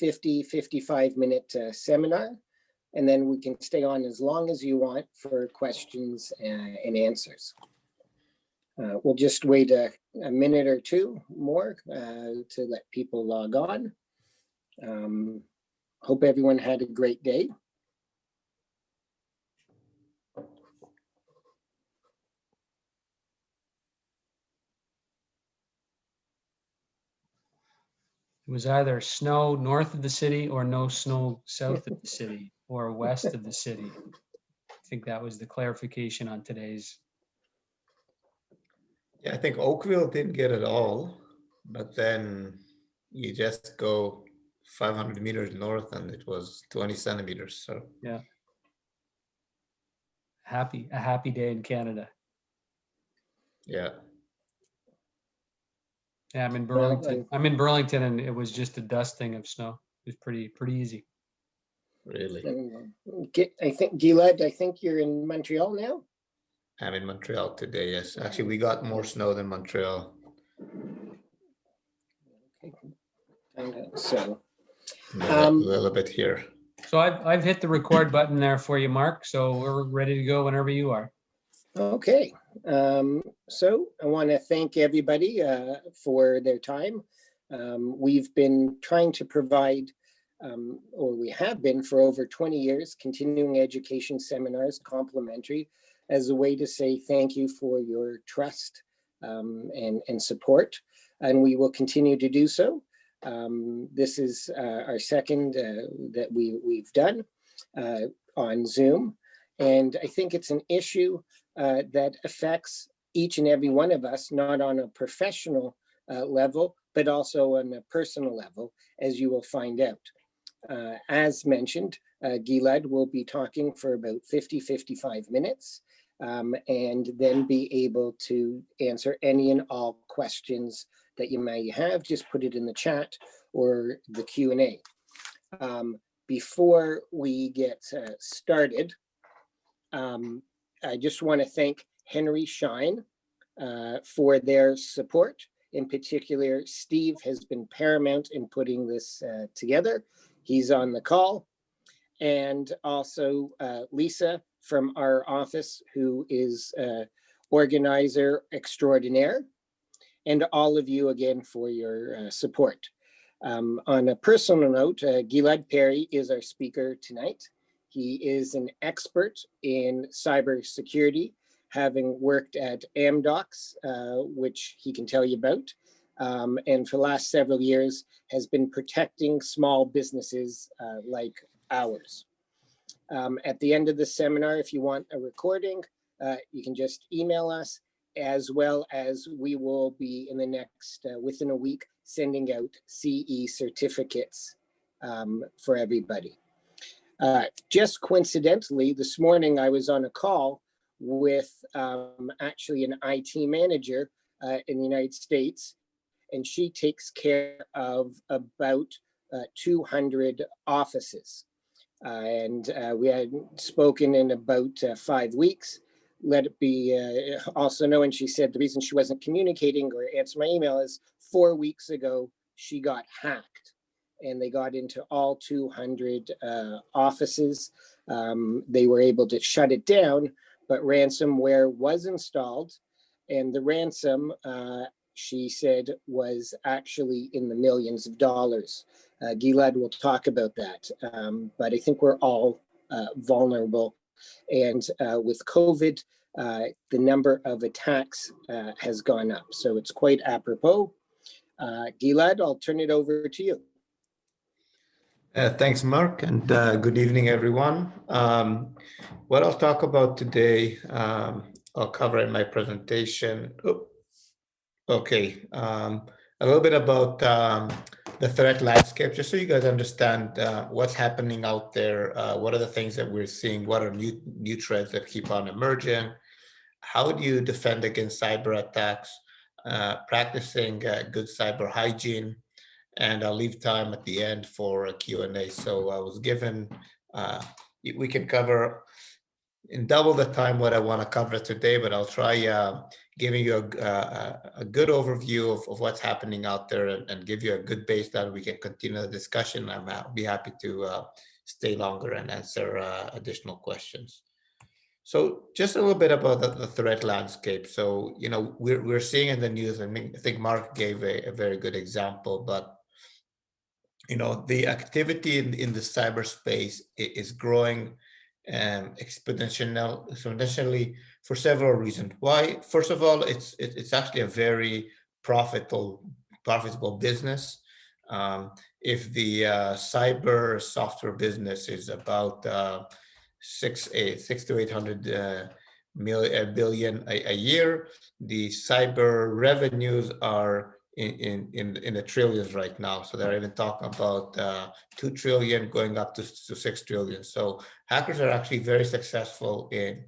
55-minute seminar, and then we can stay on as long as you want for questions and answers. We'll just wait a minute or two more to let people log on. Hope everyone had a great day. It was either snow north of the city or no snow south of the city or west of the city. I think that was the clarification on today's. Yeah, I think Oakville didn't get it all, but then you just go 500 meters north and it was 20 centimeters. So yeah, a happy day in Canada. Yeah. Yeah, I'm in Burlington. I'm in Burlington, and it was just a dusting of snow. It was pretty easy. Really? I think, Gilad, I think you're in Montreal now? I'm in Montreal today, yes. Actually, we got more snow than Montreal. Okay. So a little bit here. So I've hit the record button there for you, Mark. So we're ready to go whenever you are. Okay. So I want to thank everybody for their time. We've been trying to provide, or we have been for over 20 years, continuing education seminars, complimentary, as a way to say thank you for your trust and support. And we will continue to do so. This is our second that we've done on Zoom. And I think it's an issue that affects each and every one of us, not on a professional level, but also on a personal level, as you will find out. As mentioned, Gilad will be talking for about 55 minutes, and then be able to answer any and all questions that you may have. Just put it in the chat or the Q&A. Before we get started, I just want to thank Henry Schein for their support. In particular, Steve has been paramount in putting this together. He's on the call. And also Lisa from our office, who is organizer extraordinaire. And all of you again for your support. On a personal note, Gilad Perry is our speaker tonight. He is an expert in cybersecurity, having worked at Amdocs, which he can tell you about, and for the last several years has been protecting small businesses like ours. At the end of the seminar, if you want a recording, you can just email us, as well as we will be in the next, within a week, sending out CE certificates for everybody. Just coincidentally, this morning I was on a call with actually an IT manager in the United States, and she takes care of about 200 offices. And we had spoken in about 5 weeks. Let it be also known, she said the reason she wasn't communicating or answering my email is 4 weeks ago, she got hacked. And they got into all 200 offices. They were able to shut it down, but ransomware was installed. And the ransom, she said, was actually in the millions of dollars. Gilad will talk about that, but I think we're all vulnerable. And with COVID, the number of attacks has gone up. So it's quite apropos. Gilad, I'll turn it over to you. Thanks, Mark, and good evening, everyone. What I'll talk about today, I'll cover in my presentation. Okay, a little bit about the threat landscape, just so you guys understand what's happening out there, what are the things that we're seeing, what are new threats that keep on emerging, how do you defend against cyber attacks, practicing good cyber hygiene, and I'll leave time at the end for a Q&A. So I was given, we can cover in double the time what I want to cover today, but I'll try giving you a good overview of what's happening out there and give you a good baseline. We can continue the discussion. I'll be happy to stay longer and answer additional questions. So just a little bit about the threat landscape. So, we're seeing in the news, I think Mark gave a very good example, but the activity in the cyberspace is growing exponentially for several reasons. Why? First of all, it's actually a very profitable business. If the cyber software business is about 6 to 800 billion a year, the cyber revenues are in the trillions right now. So they're even talking about 2 trillion going up to 6 trillion. So hackers are actually very successful in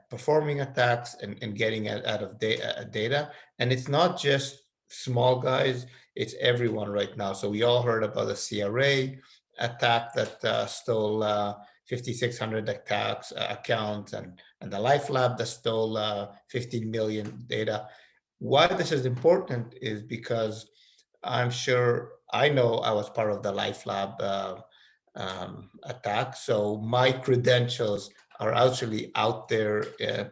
performing attacks and getting out of data. And it's not just small guys, it's everyone right now. So we all heard about the CRA attack that stole 5,600 accounts and the Life Lab that stole 15 million data. Why this is important is because I know I was part of the Life Lab attack. So my credentials are actually out there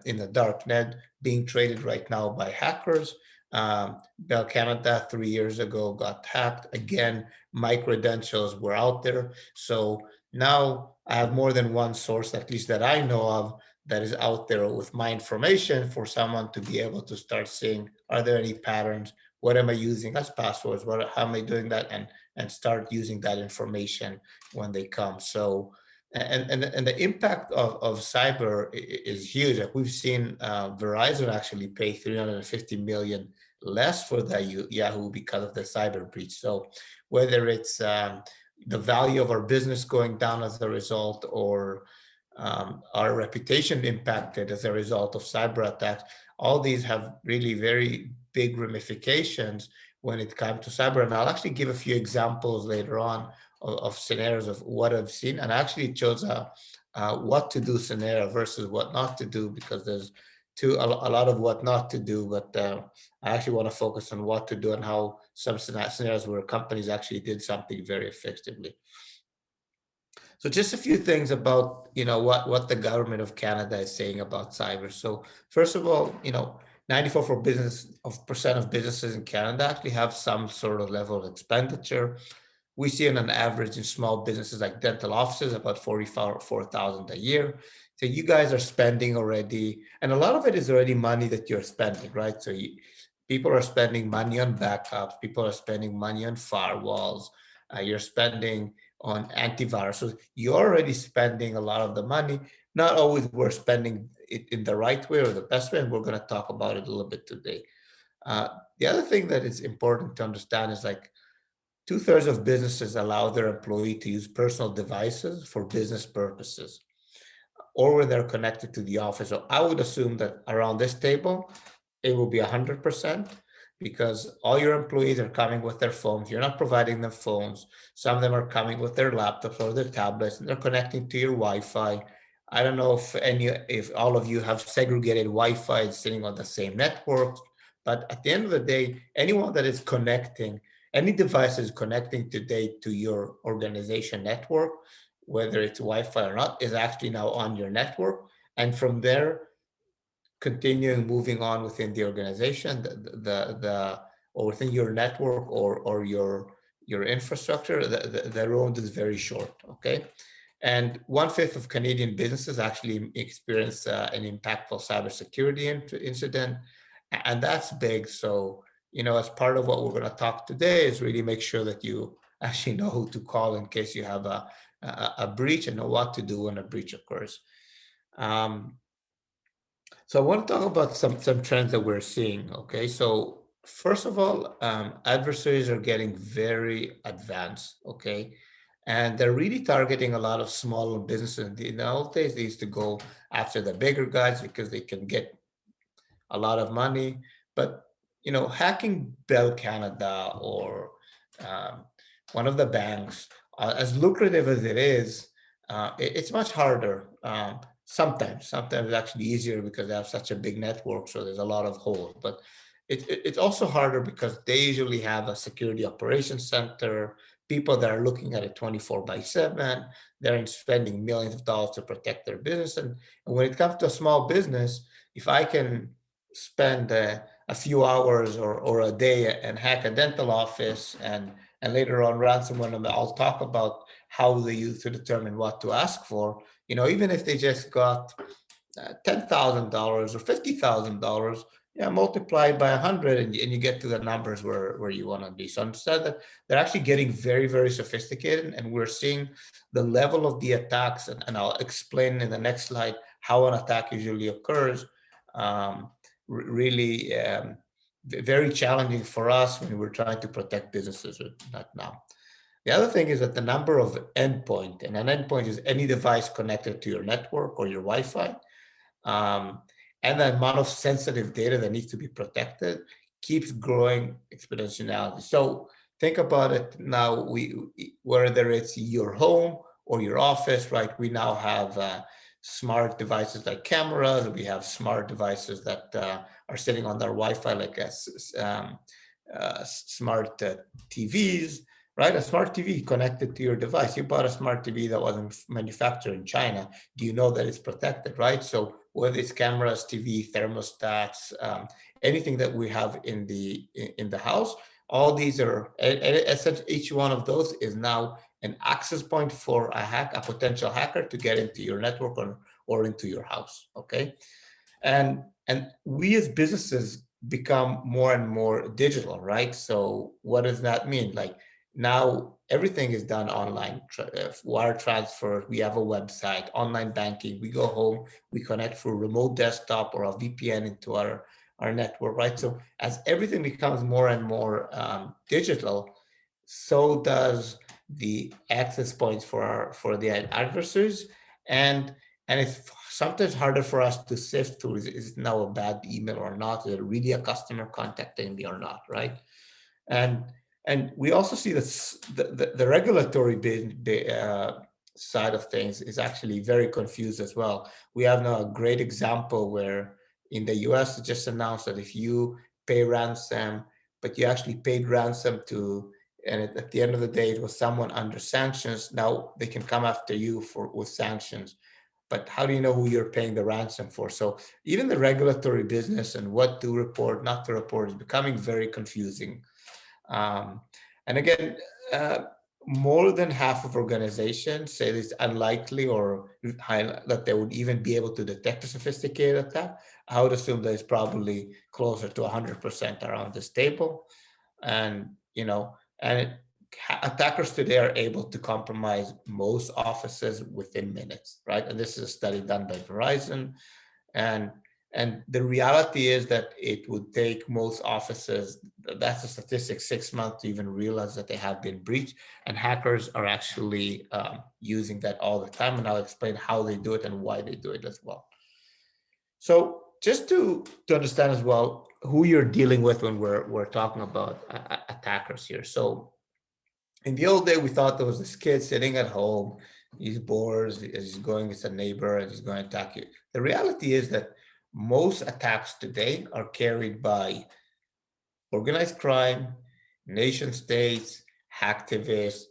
in the dark net being traded right now by hackers. Bell Canada 3 years ago got hacked. Again, my credentials were out there. So now I have more than one source, at least that I know of, that is out there with my information for someone to be able to start seeing, are there any patterns? What am I using as passwords? How am I doing that? And start using that information when they come. So, and the impact of cyber is huge. Like we've seen Verizon actually pay 350 million less for the Yahoo because of the cyber breach. So whether it's the value of our business going down as a result, or our reputation impacted as a result of cyber attacks, all these have really very big ramifications when it comes to cyber. And I'll actually give a few examples later on of scenarios of what I've seen. And actually it shows a what to do scenario versus what not to do, because there's a lot of what not to do, but I actually want to focus on what to do and how some scenarios where companies actually did something very effectively. So just a few things about, what the government of Canada is saying about cyber. So first of all, 94% of businesses in Canada actually have some sort of level of expenditure. We see on an average in small businesses like dental offices about 44,000 a year. So you guys are spending already, and a lot of it is already money that you're spending, right? So people are spending money on backups, people are spending money on firewalls, you're spending on antivirus. So you're already spending a lot of the money. Not always we're spending it in the right way or the best way, and we're going to talk about it a little bit today. The other thing that is important to understand is like 2/3 of businesses allow their employee to use personal devices for business purposes, or when they're connected to the office. So I would assume that around this table, it will be 100%, because all your employees are coming with their phones. You're not providing them phones. Some of them are coming with their laptops or their tablets, and they're connecting to your Wi-Fi. I don't know if all of you have segregated Wi-Fi sitting on the same network, but at the end of the day, anyone that is connecting, any device is connecting today to your organization network, whether it's Wi-Fi or not, is actually now on your network. And from there, continuing moving on within the organization, or within your network or your infrastructure, the road is very short. Okay, and 1/5 of Canadian businesses actually experience an impactful cybersecurity incident, and that's big. So as part of what we're going to talk today is really make sure that you actually know who to call in case you have a breach, and know what to do when a breach occurs. So I want to talk about some trends that we're seeing. Okay, so first of all, adversaries are getting very advanced. Okay, and they're really targeting a lot of small businesses. In the old days, they used to go after the bigger guys because they can get a lot of money. But hacking Bell Canada or one of the banks, as lucrative as it is, it's much harder. Sometimes it's actually easier because they have such a big network, so there's a lot of holes. But it's also harder because they usually have a security operations center, people that are looking at it 24/7. They're spending millions of dollars to protect their business. And when it comes to a small business, if I can spend a few hours or a day and hack a dental office, and later on ransomware, I'll talk about how they use to determine what to ask for. Even if they just got $10,000 or $50,000, multiplied by 100, and you get to the numbers where you want to be. So understand that they're actually getting very, very sophisticated, and we're seeing the level of the attacks, and I'll explain in the next slide how an attack usually occurs. Really very challenging for us when we're trying to protect businesses with that now. The other thing is that the number of endpoint, and an endpoint is any device connected to your network or your Wi-Fi, and the amount of sensitive data that needs to be protected keeps growing exponentially. So think about it now, whether it's your home or your office, right? We now have smart devices like cameras. We have smart devices that are sitting on their Wi-Fi, like smart TVs, right? A smart TV connected to your device. You bought a smart TV that wasn't manufactured in China. Do you know that it's protected, right? So whether it's cameras, TV, thermostats, anything that we have in the house, all these are, essentially each one of those is now an access point for a potential hacker to get into your network or into your house, okay? And we as businesses become more and more digital, right? So what does that mean? Like, now everything is done online, wire transfer, we have a website, online banking, we go home, we connect through a remote desktop or a VPN into our network, right? So as everything becomes more and more digital, so does the access points for the adversaries. And it's sometimes harder for us to sift through, is it now a bad email or not? Is it really a customer contacting me or not, right? And we also see this, the regulatory side of things is actually very confused as well. We have now a great example where in the US, it just announced that if you pay ransom, but you actually paid ransom to, and at the end of the day, it was someone under sanctions, now they can come after you with sanctions. But how do you know who you're paying the ransom for? So even the regulatory business and what to report, not to report, is becoming very confusing. And again, more than half of organizations say it's unlikely or that they would even be able to detect a sophisticated attack. I would assume that it's probably closer to 100% around this table. And, attackers today are able to compromise most offices within minutes, right? And this is a study done by Verizon. And the reality is that it would take most offices, that's a statistic, 6 months to even realize that they have been breached. And hackers are actually using that all the time. And I'll explain how they do it and why they do it as well. So just to understand as well who you're dealing with when we're talking about attackers here. So in the old day, we thought there was this kid sitting at home, he's bored, he's going, it's a neighbor, and he's going to attack you. The reality is that most attacks today are carried by organized crime, nation states, hacktivists,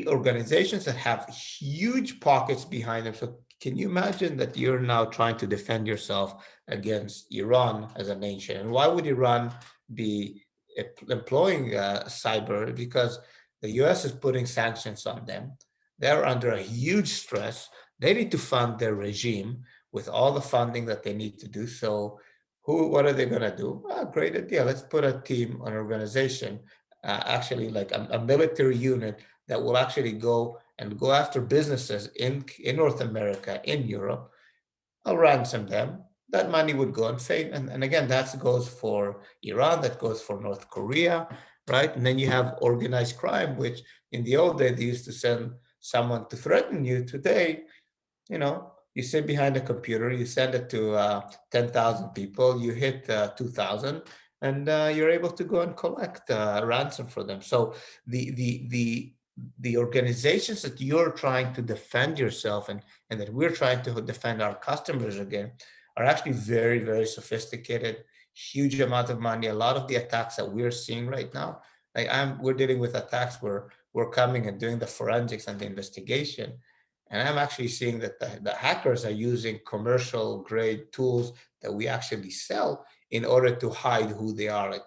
organizations that have huge pockets behind them. So can you imagine that you're now trying to defend yourself against Iran as a nation? And why would Iran be employing cyber? Because the US is putting sanctions on them. They're under a huge stress. They need to fund their regime with all the funding that they need to do. So what are they going to do? Great idea. Let's put a team, an organization, actually like a military unit that will actually go after businesses in North America, in Europe. I'll ransom them. That money would go and fade. And again, that goes for Iran, that goes for North Korea, right? And then you have organized crime, which in the old days, they used to send someone to threaten you. Today, you sit behind a computer, you send it to 10,000 people, you hit 2,000, and you're able to go and collect ransom for them. So the the organizations that you're trying to defend yourself and that we're trying to defend our customers again are actually very, very sophisticated, huge amount of money. A lot of the attacks that we're seeing right now, like we're dealing with attacks where we're coming and doing the forensics and the investigation. And I'm actually seeing that the hackers are using commercial grade tools that we actually sell in order to hide who they are, like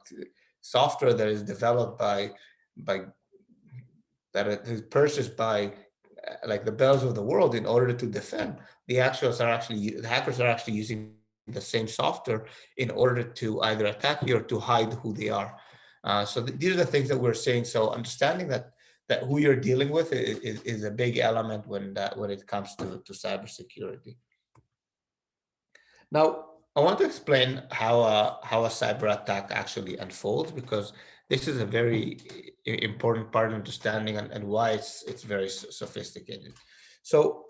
software that is developed by that is purchased by like the bells of the world in order to defend. The hackers are actually using the same software in order to either attack you or to hide who they are. These are the things that we're seeing. So understanding that who you're dealing with is a big element when it comes to cybersecurity. Now, I want to explain how a cyber attack actually unfolds, because this is a very important part of understanding and why it's very sophisticated. So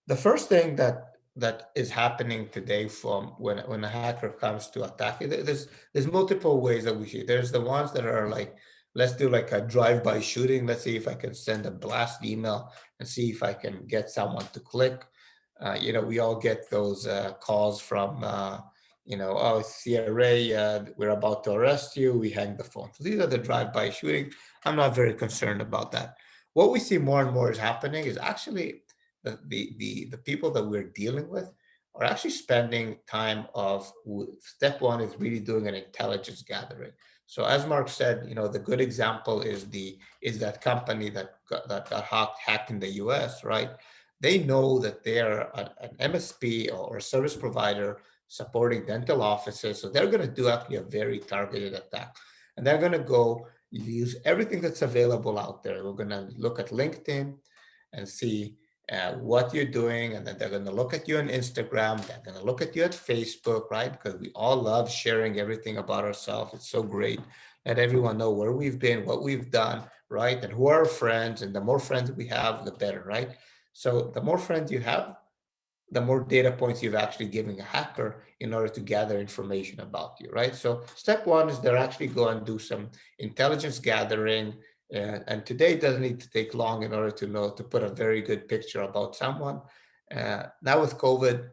the first thing that is happening today from when a hacker comes to attack, there's multiple ways that we see. There's the ones that are like, let's do like a drive-by shooting. Let's see if I can send a blast email and see if I can get someone to click. We all get those calls from, oh, CRA, we're about to arrest you. We hang the phone. So these are the drive-by shooting. I'm not very concerned about that. What we see more and more is happening is actually the people that we're dealing with are actually spending time of step one is really doing an intelligence gathering. So as Mark said, the good example is that company that got hacked in the US, right? They know that they're an MSP or a service provider supporting dental offices. So they're going to do actually a very targeted attack. And they're going to go use everything that's available out there. We're going to look at LinkedIn and see what you're doing. And then they're going to look at you on Instagram. They're going to look at you at Facebook, right? Because we all love sharing everything about ourselves. It's so great. Let everyone know where we've been, what we've done, right? And who are our friends. And the more friends we have, the better, right? So the more friends you have, the more data points you've actually given a hacker in order to gather information about you, right? So step one is they're actually go and do some intelligence gathering. And today it doesn't need to take long in order to put a very good picture about someone. Now with COVID,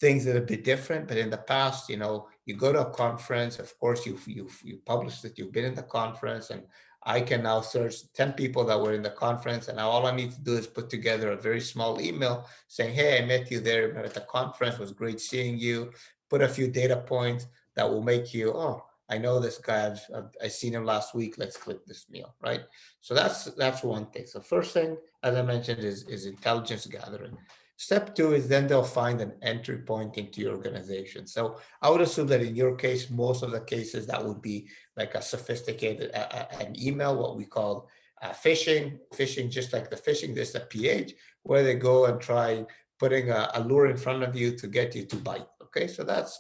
things are a bit different, but in the past, you go to a conference, of course, you publish that you've been in the conference, and I can now search 10 people that were in the conference, and now all I need to do is put together a very small email saying, hey, I met you there at the conference, it was great seeing you, put a few data points that will make you, oh, I know this guy, I seen him last week, let's click this mail, right? So that's one thing. So first thing, as I mentioned, is intelligence gathering. Step two is then they'll find an entry point into your organization. So I would assume that in your case, most of the cases that would be like a sophisticated an email, what we call phishing. Phishing, just like the phishing, there's a PH where they go and try putting a lure in front of you to get you to bite. Okay, so that's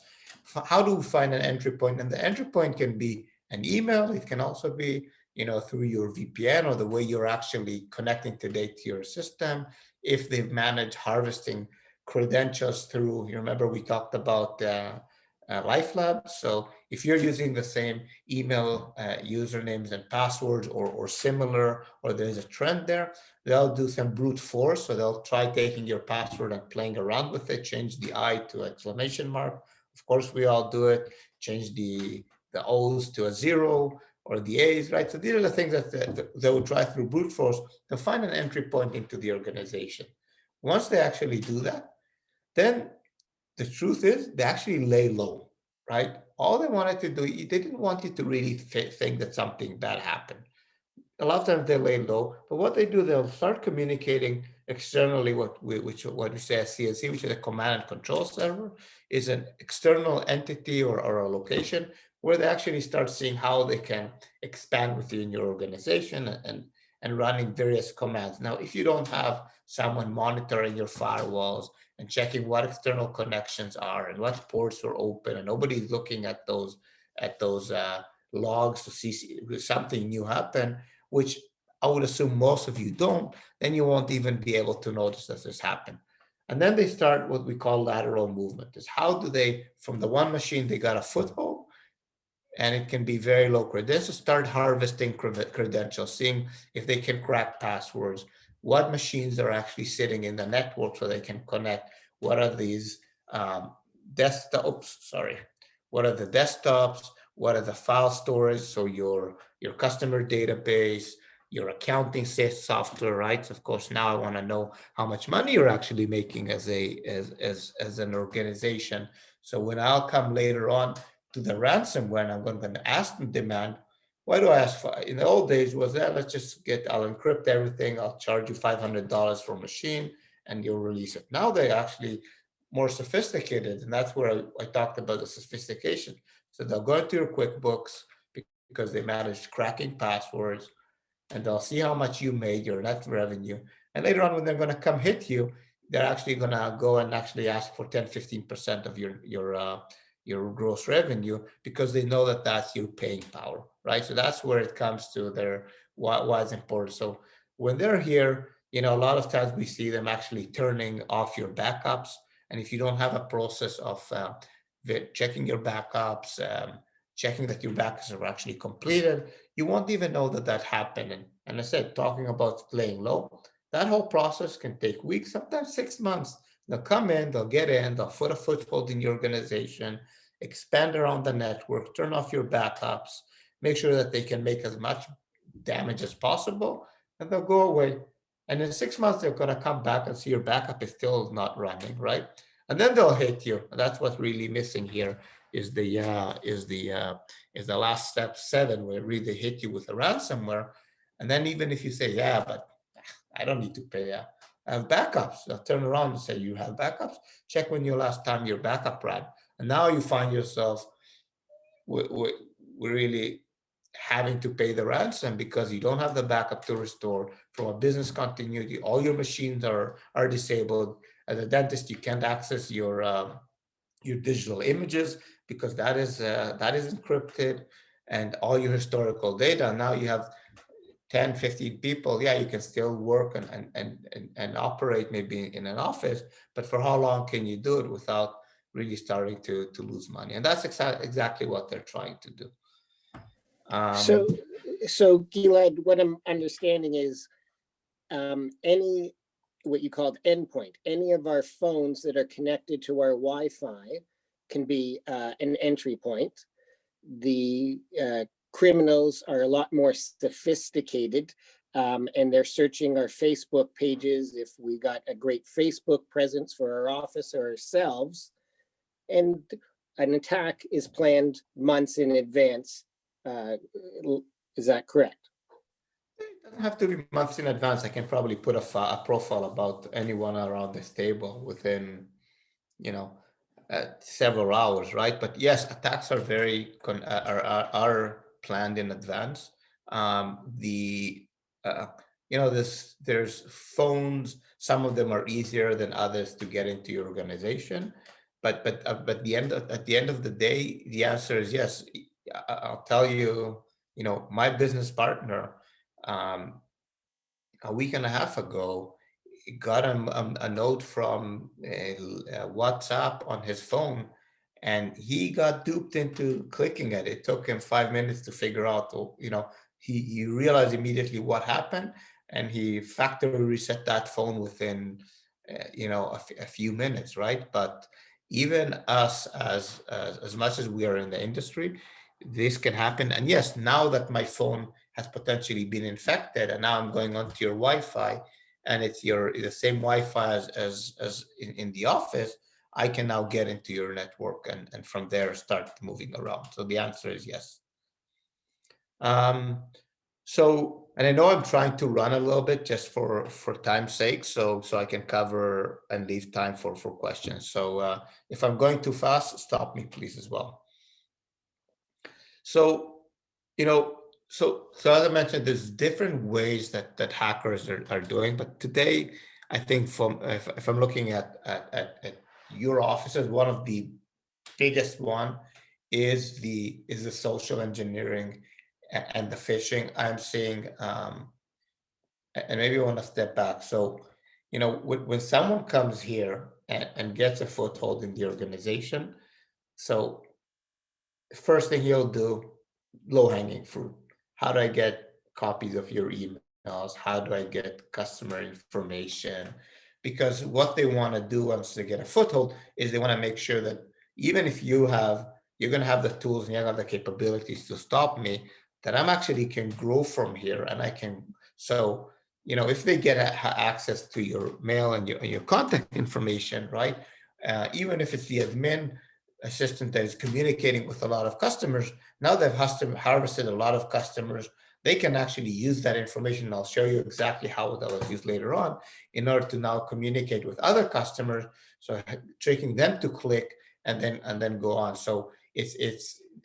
how do we find an entry point? And the entry point can be an email. It can also be through your VPN or the way you're actually connecting today to your system. If they've managed harvesting credentials through, you remember we talked about LifeLab. So if you're using the same email usernames and passwords or similar, or there's a trend there, they'll do some brute force. So they'll try taking your password and playing around with it, change the I to exclamation mark. Of course, we all do it. Change the O's to a 0 or the A's, right? So these are the things that they will try through brute force to find an entry point into the organization. Once they actually do that, then the truth is they actually lay low, right? All they wanted to do, they didn't want you to really think that something bad happened. A lot of times they lay low, but what they do, they'll start communicating externally what we say a CNC, which is a command and control server, is an external entity or a location where they actually start seeing how they can expand within your organization and running various commands. Now, if you don't have someone monitoring your firewalls and checking what external connections are and what ports are open, and nobody's looking at those logs to see something new happen, which I would assume most of you don't, then you won't even be able to notice that this happened. And then they start what we call lateral movement. Is how do they, from the one machine, they got a foothold, and it can be very low credentials. Start harvesting credentials, seeing if they can crack passwords, what machines are actually sitting in the network so they can connect. What are these desktops? Sorry, what are the desktops? What are the file storage? So your customer database, your accounting software, right? Of course, now I want to know how much money you're actually making as an organization. So when I'll come later on to the ransomware, and I'm going to ask them demand. Why do I ask for? In the old days was that I'll encrypt everything. I'll charge you $500 for a machine, and you'll release it. Now they're actually more sophisticated, and that's where I talked about the sophistication. So they'll go into your QuickBooks because they managed cracking passwords, and they'll see how much you made, your net revenue. And later on, when they're going to come hit you, they're actually going to go and actually ask for 10-15% of your gross revenue, because they know that that's your paying power, right? So that's where it comes to their why it's important. So when they're here, a lot of times we see them actually turning off your backups. And if you don't have a process of checking your backups, checking that your backups are actually completed, you won't even know that happened. And I said, talking about playing low, that whole process can take weeks, sometimes 6 months. They'll come in, they'll get in, they'll put a foothold in your organization, expand around the network, turn off your backups, make sure that they can make as much damage as possible, and they'll go away. And in 6 months, they're going to come back and see your backup is still not running, right? And then they'll hit you. That's what's really missing here is the last step 7, where really they hit you with a ransomware. And then even if you say, yeah, but I don't need to pay. I have backups. They'll turn around and say, you have backups? Check when your last time your backup ran. And now you find yourself we're really having to pay the ransom because you don't have the backup to restore. From a business continuity, all your machines are disabled. As a dentist, you can't access your digital images because that is encrypted, and all your historical data. Now you have 10, 15 people. Yeah, you can still work and operate maybe in an office, but for how long can you do it without really starting to lose money? And that's exactly what they're trying to do. So Gilad, what I'm understanding is any what you called endpoint, any of our phones that are connected to our Wi-Fi can be an entry point. The criminals are a lot more sophisticated, and they're searching our Facebook pages if we got a great Facebook presence for our office or ourselves. And an attack is planned months in advance. Is that correct? It doesn't have to be months in advance. I can probably put a profile about anyone around this table within, several hours, right? But yes, attacks are are planned in advance. There's phones. Some of them are easier than others to get into your organization, but at the end of the day, the answer is yes. I'll tell you, my business partner, a week and a half ago, got a note from WhatsApp on his phone, and he got duped into clicking it. It took him 5 minutes to figure out, he realized immediately what happened, and he factory reset that phone within, a few minutes, right? But even us, as much as we are in the industry, this can happen. And yes, now that my phone has potentially been infected, and now I'm going onto your Wi-Fi, and it's the same Wi-Fi as in the office, I can now get into your network and from there start moving around. So the answer is yes. And I know I'm trying to run a little bit just for time's sake, so I can cover and leave time for questions. So if I'm going too fast, stop me please as well. So, so as I mentioned, there's different ways that hackers are doing, but today, I think if I'm looking at your offices, one of the biggest one is the social engineering and the phishing. I'm seeing, and maybe I want to step back. So, when someone comes here and gets a foothold in the organization, so first thing he'll do, low-hanging fruit. How do I get copies of your emails? How do I get customer information? Because what they want to do once they get a foothold is they want to make sure that even if you're going to have the tools and you have the capabilities to stop me, that I'm actually can grow from here and I can. So, if they get access to your mail and your contact information, right? Even if it's the admin assistant that is communicating with a lot of customers, now they've harvested a lot of customers. They can actually use that information. And I'll show you exactly how that was used later on in order to now communicate with other customers. So tricking them to click and then go on. So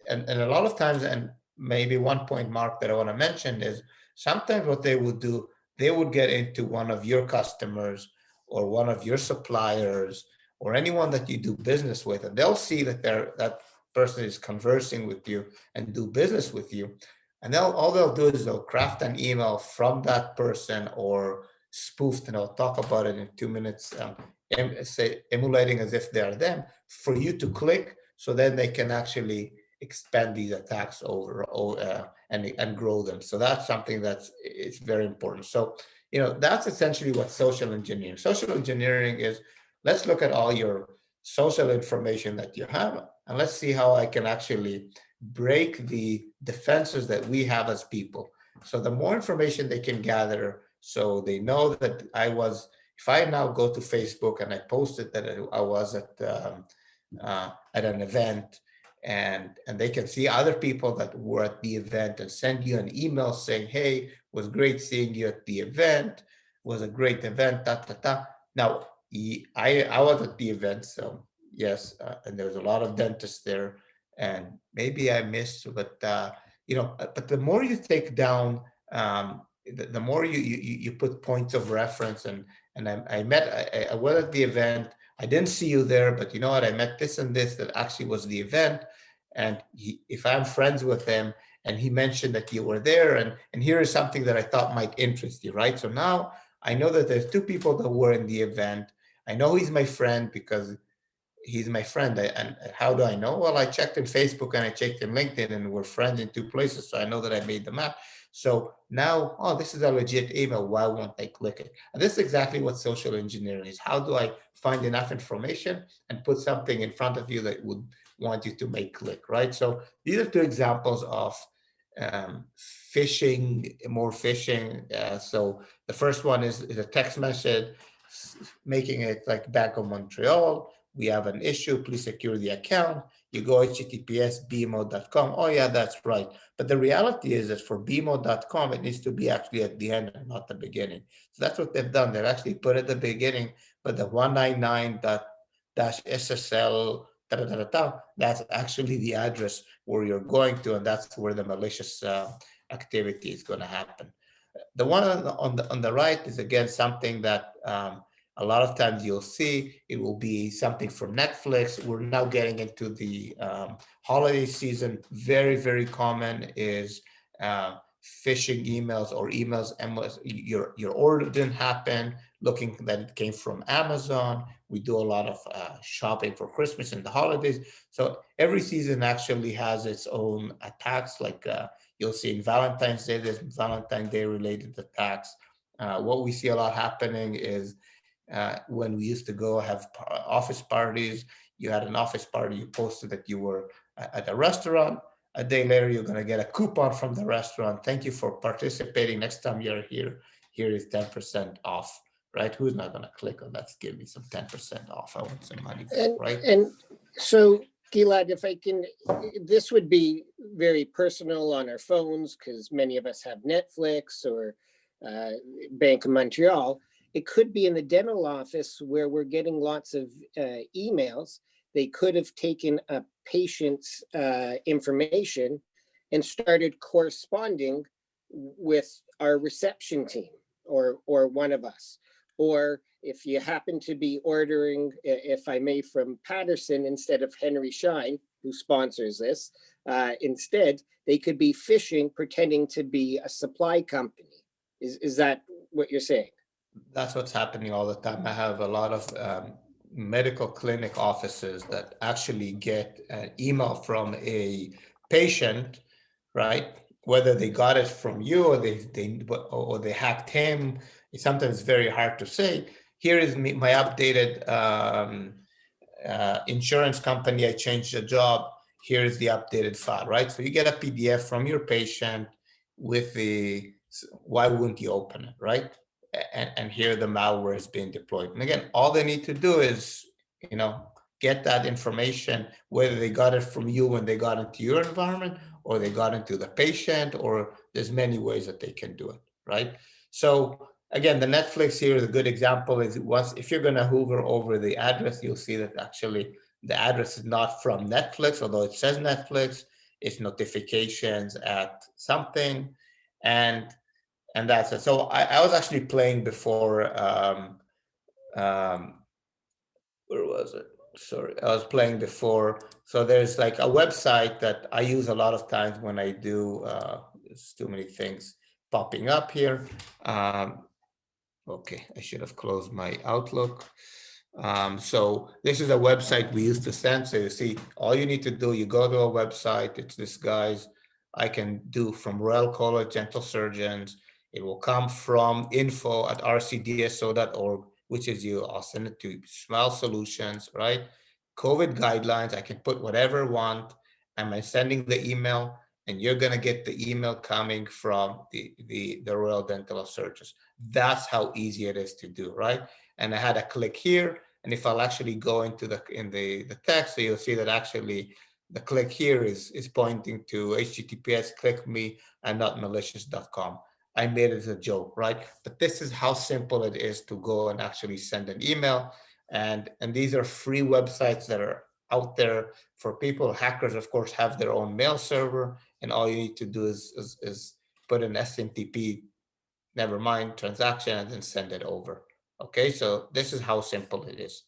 and a lot of times, and maybe one point, Mark, that I want to mention is sometimes what they would do, they would get into one of your customers or one of your suppliers or anyone that you do business with, and they'll see that that person is conversing with you and do business with you. And all they'll do is they'll craft an email from that person or spoofed, and I'll talk about it in 2 minutes, emulating as if they're them for you to click, so then they can actually expand these attacks over and grow them. So that's something it's very important. So that's essentially what social engineering. Social engineering is, let's look at all your social information that you have, and let's see how I can actually break the defenses that we have as people. So the more information they can gather, so they know that if I now go to Facebook and I posted that I was at an event, and they can see other people that were at the event and send you an email saying, hey, was great seeing you at the event, was a great event, Now, I was at the event, so yes, and there was a lot of dentists there, and maybe I missed, but but the more you take down, the more you put points of reference, and I was at the event. I didn't see you there, but you know what? I met this and this that actually was the event, and if I'm friends with him, and he mentioned that you were there, and here is something that I thought might interest you, right? So now I know that there's two people that were in the event. I know he's my friend because he's my friend. And how do I know? Well, I checked in Facebook and I checked in LinkedIn, and we're friends in two places. So I know that I made the match. So now, this is a legit email. Why won't I click it? And this is exactly what social engineering is. How do I find enough information and put something in front of you that would want you to make click, right? So these are two examples of phishing, more phishing. So the first one is a text message making it like Bank of Montreal. We have an issue, please secure the account. You go https://bmo.com. Oh yeah, that's right. But the reality is that for bmo.com, it needs to be actually at the end and not the beginning. So that's what they've done. They've actually put at the beginning, but the 199.ssl, that's actually the address where you're going to, and that's where the malicious activity is going to happen. The one on the right is again something that a lot of times you'll see. It will be something from Netflix. We're now getting into the holiday season. Very, very common is phishing emails or emails, and your order didn't happen, looking that it came from Amazon. We do a lot of shopping for Christmas and the holidays. So every season actually has its own attacks. Like you'll see in Valentine's Day, there's Valentine's Day related attacks. What we see a lot happening is when we used to go have office parties, you had an office party, you posted that you were at a restaurant. A day later, you're going to get a coupon from the restaurant. Thank you for participating. Next time you're here, here is 10% off, right? Who's not going to click on that? Give me some 10% off. I want some money back, right? And so, Gilad, if I can, this would be very personal on our phones because many of us have Netflix or Bank of Montreal. It could be in the dental office where we're getting lots of emails. They could have taken a patient's information and started corresponding with our reception team or one of us. Or if you happen to be ordering, if I may, from Patterson instead of Henry Schein, who sponsors this, instead, they could be phishing, pretending to be a supply company. Is that what you're saying? That's what's happening all the time. I have a lot of medical clinic offices that actually get an email from a patient, right? Whether they got it from you or they hacked him, it's sometimes very hard to say. Here is my updated insurance company. I changed the job. Here is the updated file, right? So you get a PDF from your patient with the, why wouldn't you open it, right? And here the malware is being deployed. And again, all they need to do is, get that information, whether they got it from you when they got into your environment, or they got into the patient, or there's many ways that they can do it, right? So again, the Netflix here is a good example. Is once, if you're gonna hover over the address, you'll see that actually the address is not from Netflix, although it says Netflix. It's notifications at something, and that's it. So I was actually playing before. Where was it? Sorry, I was playing before. So there's like a website that I use a lot of times when I do. There's too many things popping up here. Okay, I should have closed my Outlook. So this is a website we used to send. So you see, all you need to do, you go to a website. It's this guy's. I can do from Royal College Dental Surgeons. It will come from info@rcdso.org, which is you. I'll send it to Smile Solutions, right? COVID guidelines. I can put whatever I want. I'm sending the email, and you're gonna get the email coming from the Royal Dental Surgeons. That's how easy it is to do, right? And I had a click here. And if I'll actually go into the text, so you'll see that actually the click here is pointing to HTTPS click me and not malicious.com. I made it as a joke, right? But this is how simple it is to go and actually send an email. And these are free websites that are out there for people. Hackers, of course, have their own mail server, and all you need to do is put an SMTP, never mind, transaction, and then send it over. Okay, so this is how simple it is.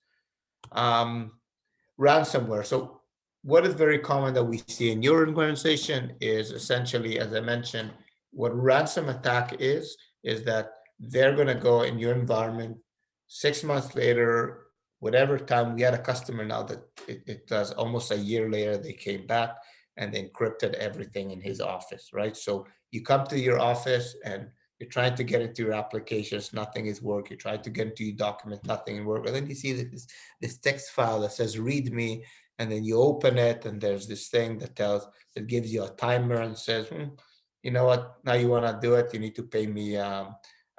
Ransomware. So what is very common that we see in your organization is essentially, as I mentioned, what ransom attack is that they're going to go in your environment 6 months later, whatever time. We had a customer now that it does almost a year later, they came back and they encrypted everything in his office, right? So you come to your office and you're trying to get into your applications, nothing is working. You're trying to get into your document, nothing is working. And then you see this text file that says read me, and then you open it, and there's this thing that gives you a timer and says, you know what, now you want to do it, you need to pay me, I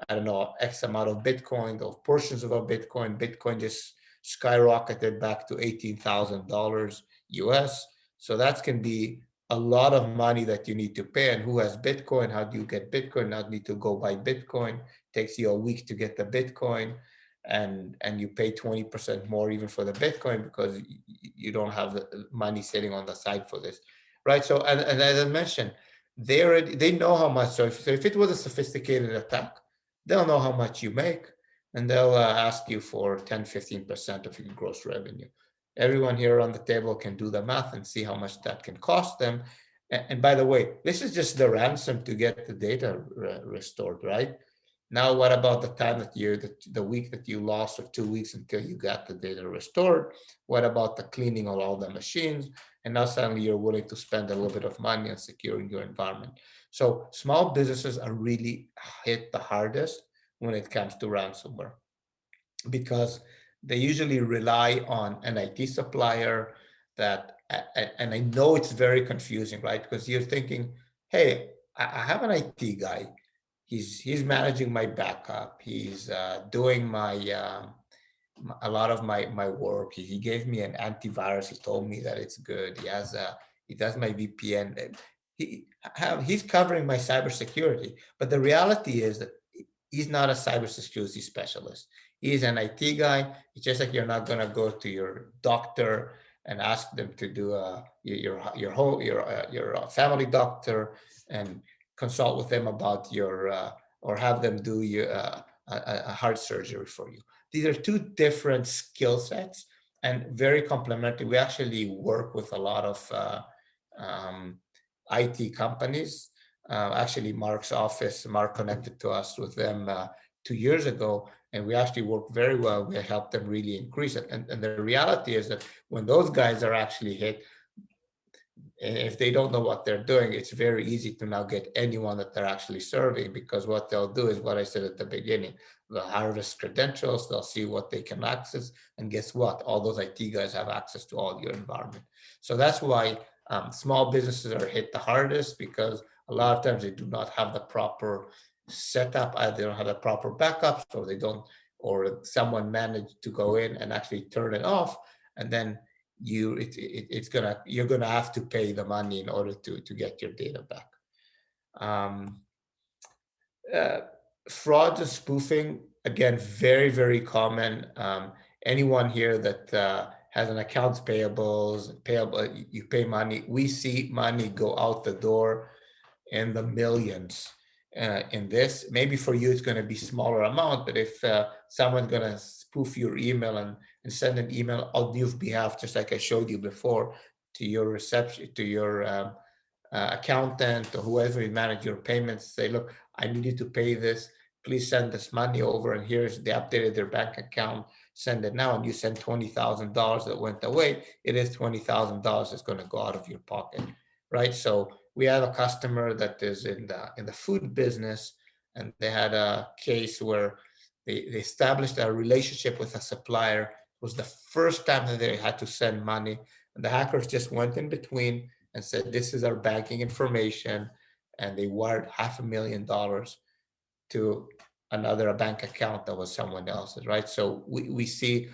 don't know, X amount of Bitcoin, or portions of a Bitcoin. Bitcoin just skyrocketed back to $18,000 US. So that can be a lot of money that you need to pay. And who has Bitcoin? How do you get Bitcoin? Now you need to go buy Bitcoin. It takes you a week to get the Bitcoin, and you pay 20% more even for the Bitcoin because you don't have the money sitting on the side for this, right? So, and as I mentioned, they know how much. So if it was a sophisticated attack, they'll know how much you make, and they'll ask you for 10-15% of your gross revenue. Everyone here on the table can do the math and see how much that can cost them. And by the way, this is just the ransom to get the data restored, right? Now, what about the time that the week that you lost, or 2 weeks until you got the data restored? What about the cleaning of all the machines? And now suddenly you're willing to spend a little bit of money on securing your environment. So small businesses are really hit the hardest when it comes to ransomware, because they usually rely on an IT supplier that, and I know it's very confusing, right? Because you're thinking, hey, I have an IT guy. He's managing my backup. He's doing my a lot of my work. He gave me an antivirus. He told me that it's good. He does my VPN. He's covering my cybersecurity. But the reality is that he's not a cybersecurity specialist. He's an IT guy. It's just like you're not gonna go to your doctor and ask them to do your family doctor and consult with them about your or have them do a heart surgery for you. These are two different skill sets and very complementary. We actually work with a lot of IT companies. Actually, Mark connected to us with them 2 years ago, and we actually worked very well. We helped them really increase it. And the reality is that when those guys are actually hit, and if they don't know what they're doing, it's very easy to now get anyone that they're actually serving, because what they'll do is what I said at the beginning. They'll harvest credentials, they'll see what they can access, and guess what? All those IT guys have access to all your environment. So that's why small businesses are hit the hardest, because a lot of times they do not have the proper setup. Either they don't have the proper backups, or they don't, or someone managed to go in and actually turn it off, and then you're gonna have to pay the money in order to get your data back. Um, uh, Fraud and spoofing, again, very, very common. Anyone here that has an accounts payable, you pay money. We see money go out the door in the millions in this. Maybe for you it's going to be smaller amount, but if someone's going to spoof your email and send an email on your behalf, just like I showed you before, to your reception, to your accountant or whoever you manage your payments, say, look, I need you to pay this. Please send this money over, and here's the updated their bank account. Send it now, and you send $20,000 that went away. It is $20,000 that's going to go out of your pocket, right? So we have a customer that is in the food business, and they had a case where they established a relationship with a supplier. It was the first time that they had to send money, and the hackers just went in between and said, this is our banking information, and they wired $500,000 to another bank account that was someone else's, right? So we see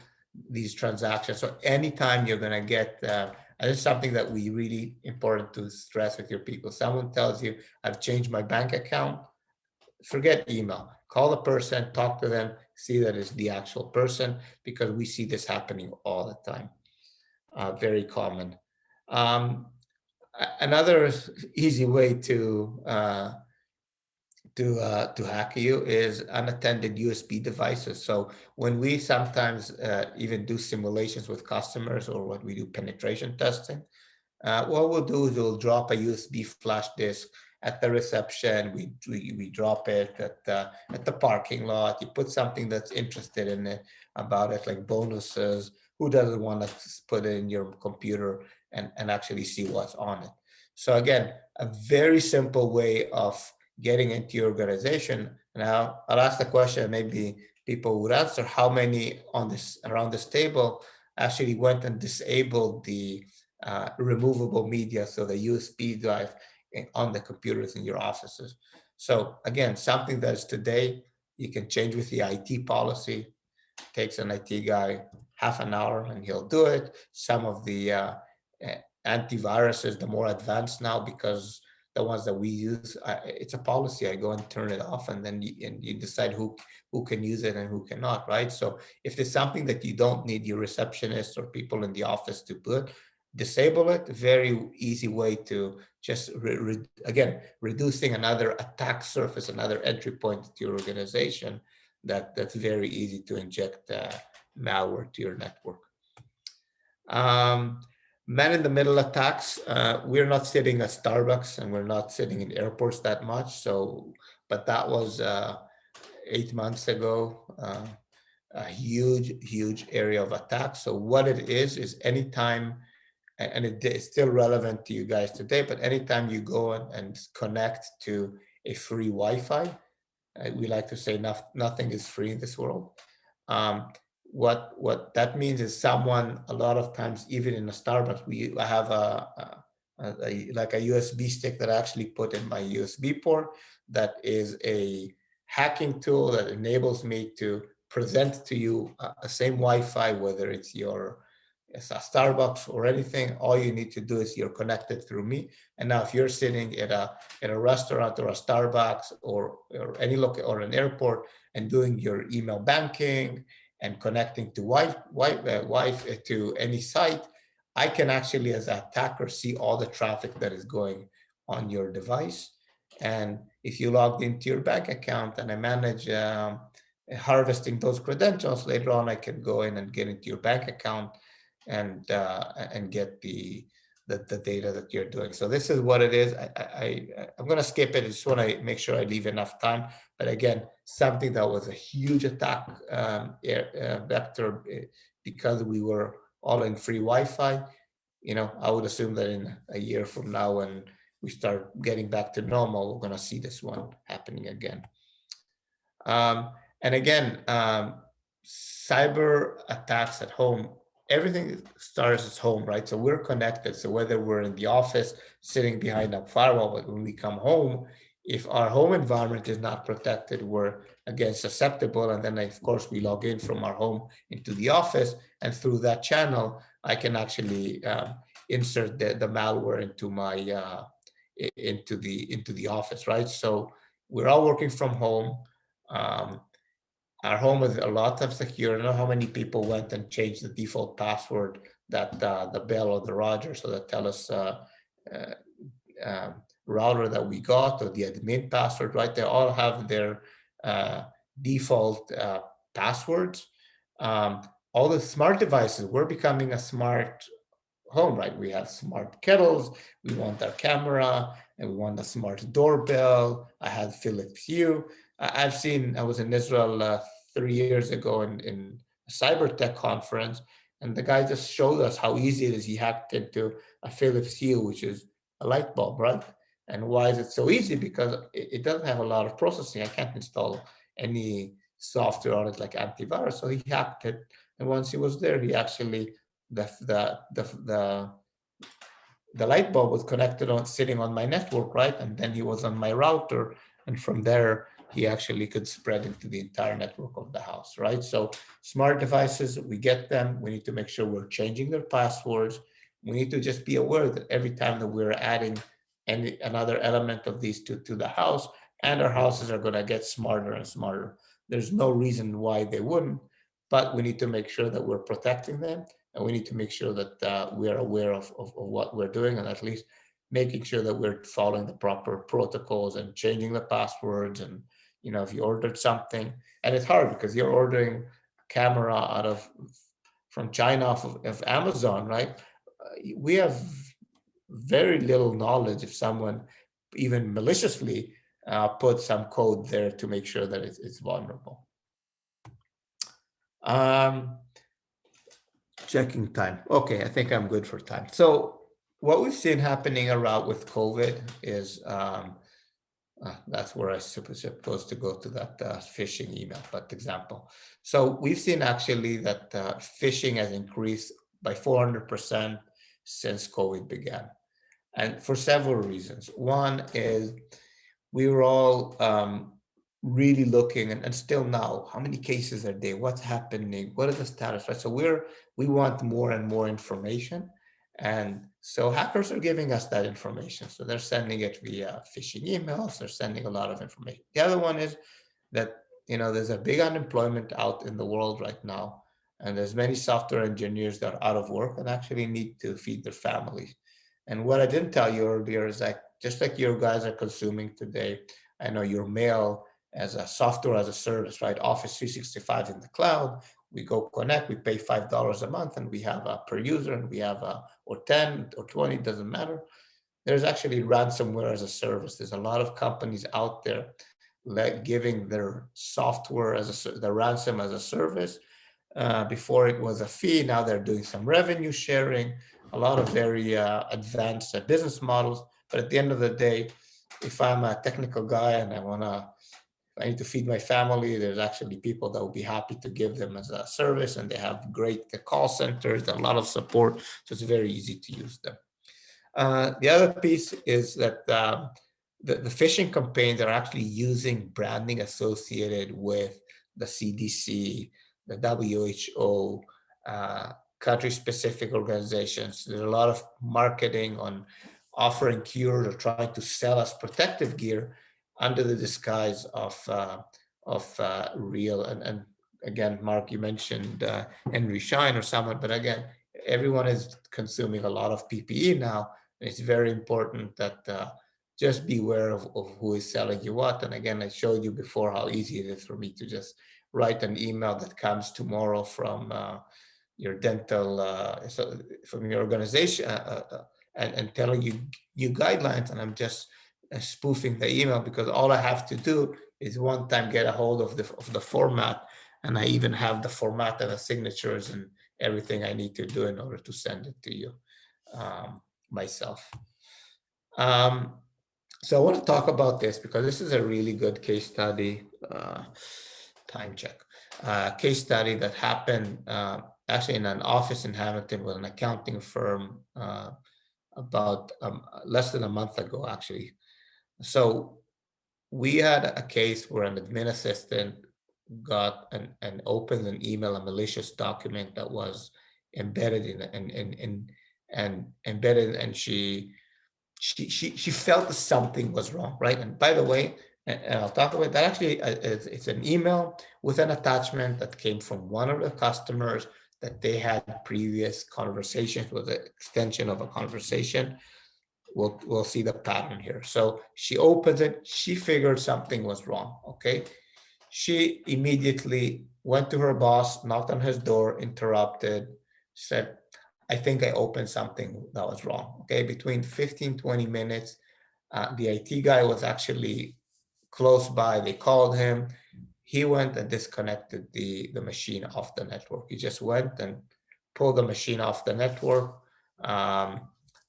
these transactions. So anytime you're going to get, and it's something that we really important to stress with your people. Someone tells you, I've changed my bank account, forget email. Call the person, talk to them, see that it's the actual person, because we see this happening all the time. Very common. Another easy way to hack you is unattended USB devices. So when we sometimes even do simulations with customers, or when we do penetration testing, what we'll do is we'll drop a USB flash disk at the reception. We drop it at the parking lot. You put something that's interested in it about it, like bonuses. Who doesn't want to put it in your computer and actually see what's on it? So again, a very simple way of getting into your organization. Now, I'll ask the question, maybe people would answer, how many on this around this table actually went and disabled the removable media, so the USB drive on the computers in your offices? So again, something that is today, you can change with the IT policy. Takes an IT guy half an hour and he'll do it. Some of the antiviruses, the more advanced now, because the ones that we use, it's a policy. I go and turn it off, and then you decide who can use it and who cannot, right? So if there's something that you don't need your receptionist or people in the office to put, disable it. Very easy way to just, again, reducing another attack surface, another entry point to your organization. That's very easy to inject malware to your network. Man-in-the-middle attacks. We're not sitting at Starbucks, and we're not sitting in airports that much. So, but that was 8 months ago, a huge area of attack. So what it is anytime, and it's still relevant to you guys today, but anytime you go and connect to a free Wi-Fi, we like to say nothing is free in this world. What that means is someone, a lot of times, even in a Starbucks, we have like a USB stick that I actually put in my USB port. That is a hacking tool that enables me to present to you a same Wi-Fi, whether it's a Starbucks or anything. All you need to do is you're connected through me. And now if you're sitting at a restaurant or a Starbucks or any local or an airport and doing your email banking and connecting to Wi-Fi to any site, I can actually, as an attacker, see all the traffic that is going on your device. And if you logged into your bank account and I manage harvesting those credentials, later on I can go in and get into your bank account and get the the data that you're doing. So this is what it is. I'm going to skip it. I just want to make sure I leave enough time. But again, something that was a huge attack vector because we were all in free Wi-Fi. I would assume that in a year from now, when we start getting back to normal, we're going to see this one happening again. And again, cyber attacks at home, everything starts at home, right? So we're connected. So whether we're in the office, sitting behind a firewall, but when we come home, if our home environment is not protected, we're again susceptible. And then, of course, we log in from our home into the office, and through that channel, I can actually insert the malware into my into the office, right? So we're all working from home. Our home is a lot of secure. I don't know how many people went and changed the default password that the Bell or the Rogers, so that tell us router that we got, or the admin password, right? They all have their default passwords. All the smart devices, we're becoming a smart home, right? We have smart kettles, we want our camera, and we want a smart doorbell. I had Philips Hue. I was in Israel 3 years ago in a cyber tech conference, and the guy just showed us how easy it is. He hacked into a Philips Hue, which is a light bulb, right? And why is it so easy? Because it doesn't have a lot of processing. I can't install any software on it like antivirus. So he hacked it, and once he was there, he actually the light bulb was connected on sitting on my network, right? And then he was on my router, and from there he actually could spread into the entire network of the house, right? So smart devices, we get them. We need to make sure we're changing their passwords. We need to just be aware that every time that we're adding another element of these to the house, and our houses are going to get smarter and smarter. There's no reason why they wouldn't, but we need to make sure that we're protecting them, and we need to make sure that we are aware of what we're doing, and at least making sure that we're following the proper protocols and changing the passwords. And if you ordered something, and it's hard because you're ordering a camera from China off of Amazon, right? We have very little knowledge if someone even maliciously put some code there to make sure that it's vulnerable. Checking time. Okay, I think I'm good for time. So what we've seen happening around with COVID is that's where I supposed to go to that phishing email, but example. So we've seen actually that phishing has increased by 400% since COVID began, and for several reasons. One is we were all really looking, and still now, how many cases a day, what's happening, what is the status, right? So we want more and more information, and so hackers are giving us that information. So they're sending it via phishing emails, they're sending a lot of information. The other one is that there's a big unemployment out in the world right now, and there's many software engineers that are out of work and actually need to feed their families. And what I didn't tell you earlier is that just like you guys are consuming today, I know your mail as a software as a service, right? Office 365 in the cloud. We go connect, we pay $5 a month, and we have a per user, and we have or 10 or 20, doesn't matter. There's actually ransomware as a service. There's a lot of companies out there giving their software the ransom as a service. Before it was a fee, now they're doing some revenue sharing, a lot of very advanced business models. But at the end of the day, if I'm a technical guy and I need to feed my family, there's actually people that will be happy to give them as a service, and they have great call centers, a lot of support, so it's very easy to use them. The other piece is that the phishing campaigns are actually using branding associated with the CDC, the WHO, country-specific organizations. There's a lot of marketing on offering cures or trying to sell us protective gear under the disguise of real. And again, Mark, you mentioned Henry Schein or someone, but again, everyone is consuming a lot of PPE now. And it's very important that just beware of who is selling you what. And again, I showed you before how easy it is for me to just write an email that comes tomorrow from your dental, from your organization, and telling you new guidelines, and I'm just spoofing the email because all I have to do is one time get a hold of the format, and I even have the format and the signatures and everything I need to do in order to send it to you myself. So I want to talk about this because this is a really good case study, time check, case study that happened actually in an office in Hamilton with an accounting firm about less than a month ago, actually. So we had a case where an admin assistant got and opened an email, a malicious document that was embedded and embedded, and she felt that something was wrong, right? And by the way, and I'll talk about that, actually, it's an email with an attachment that came from one of the customers that they had previous conversations with, an extension of a conversation. We'll see the pattern here. So she opens it, she figured something was wrong, okay? She immediately went to her boss, knocked on his door, interrupted, said, I think I opened something that was wrong, okay? Between 15, 20 minutes, the IT guy was actually close by, they called him. He went and disconnected the machine off the network. He just went and pulled the machine off the network.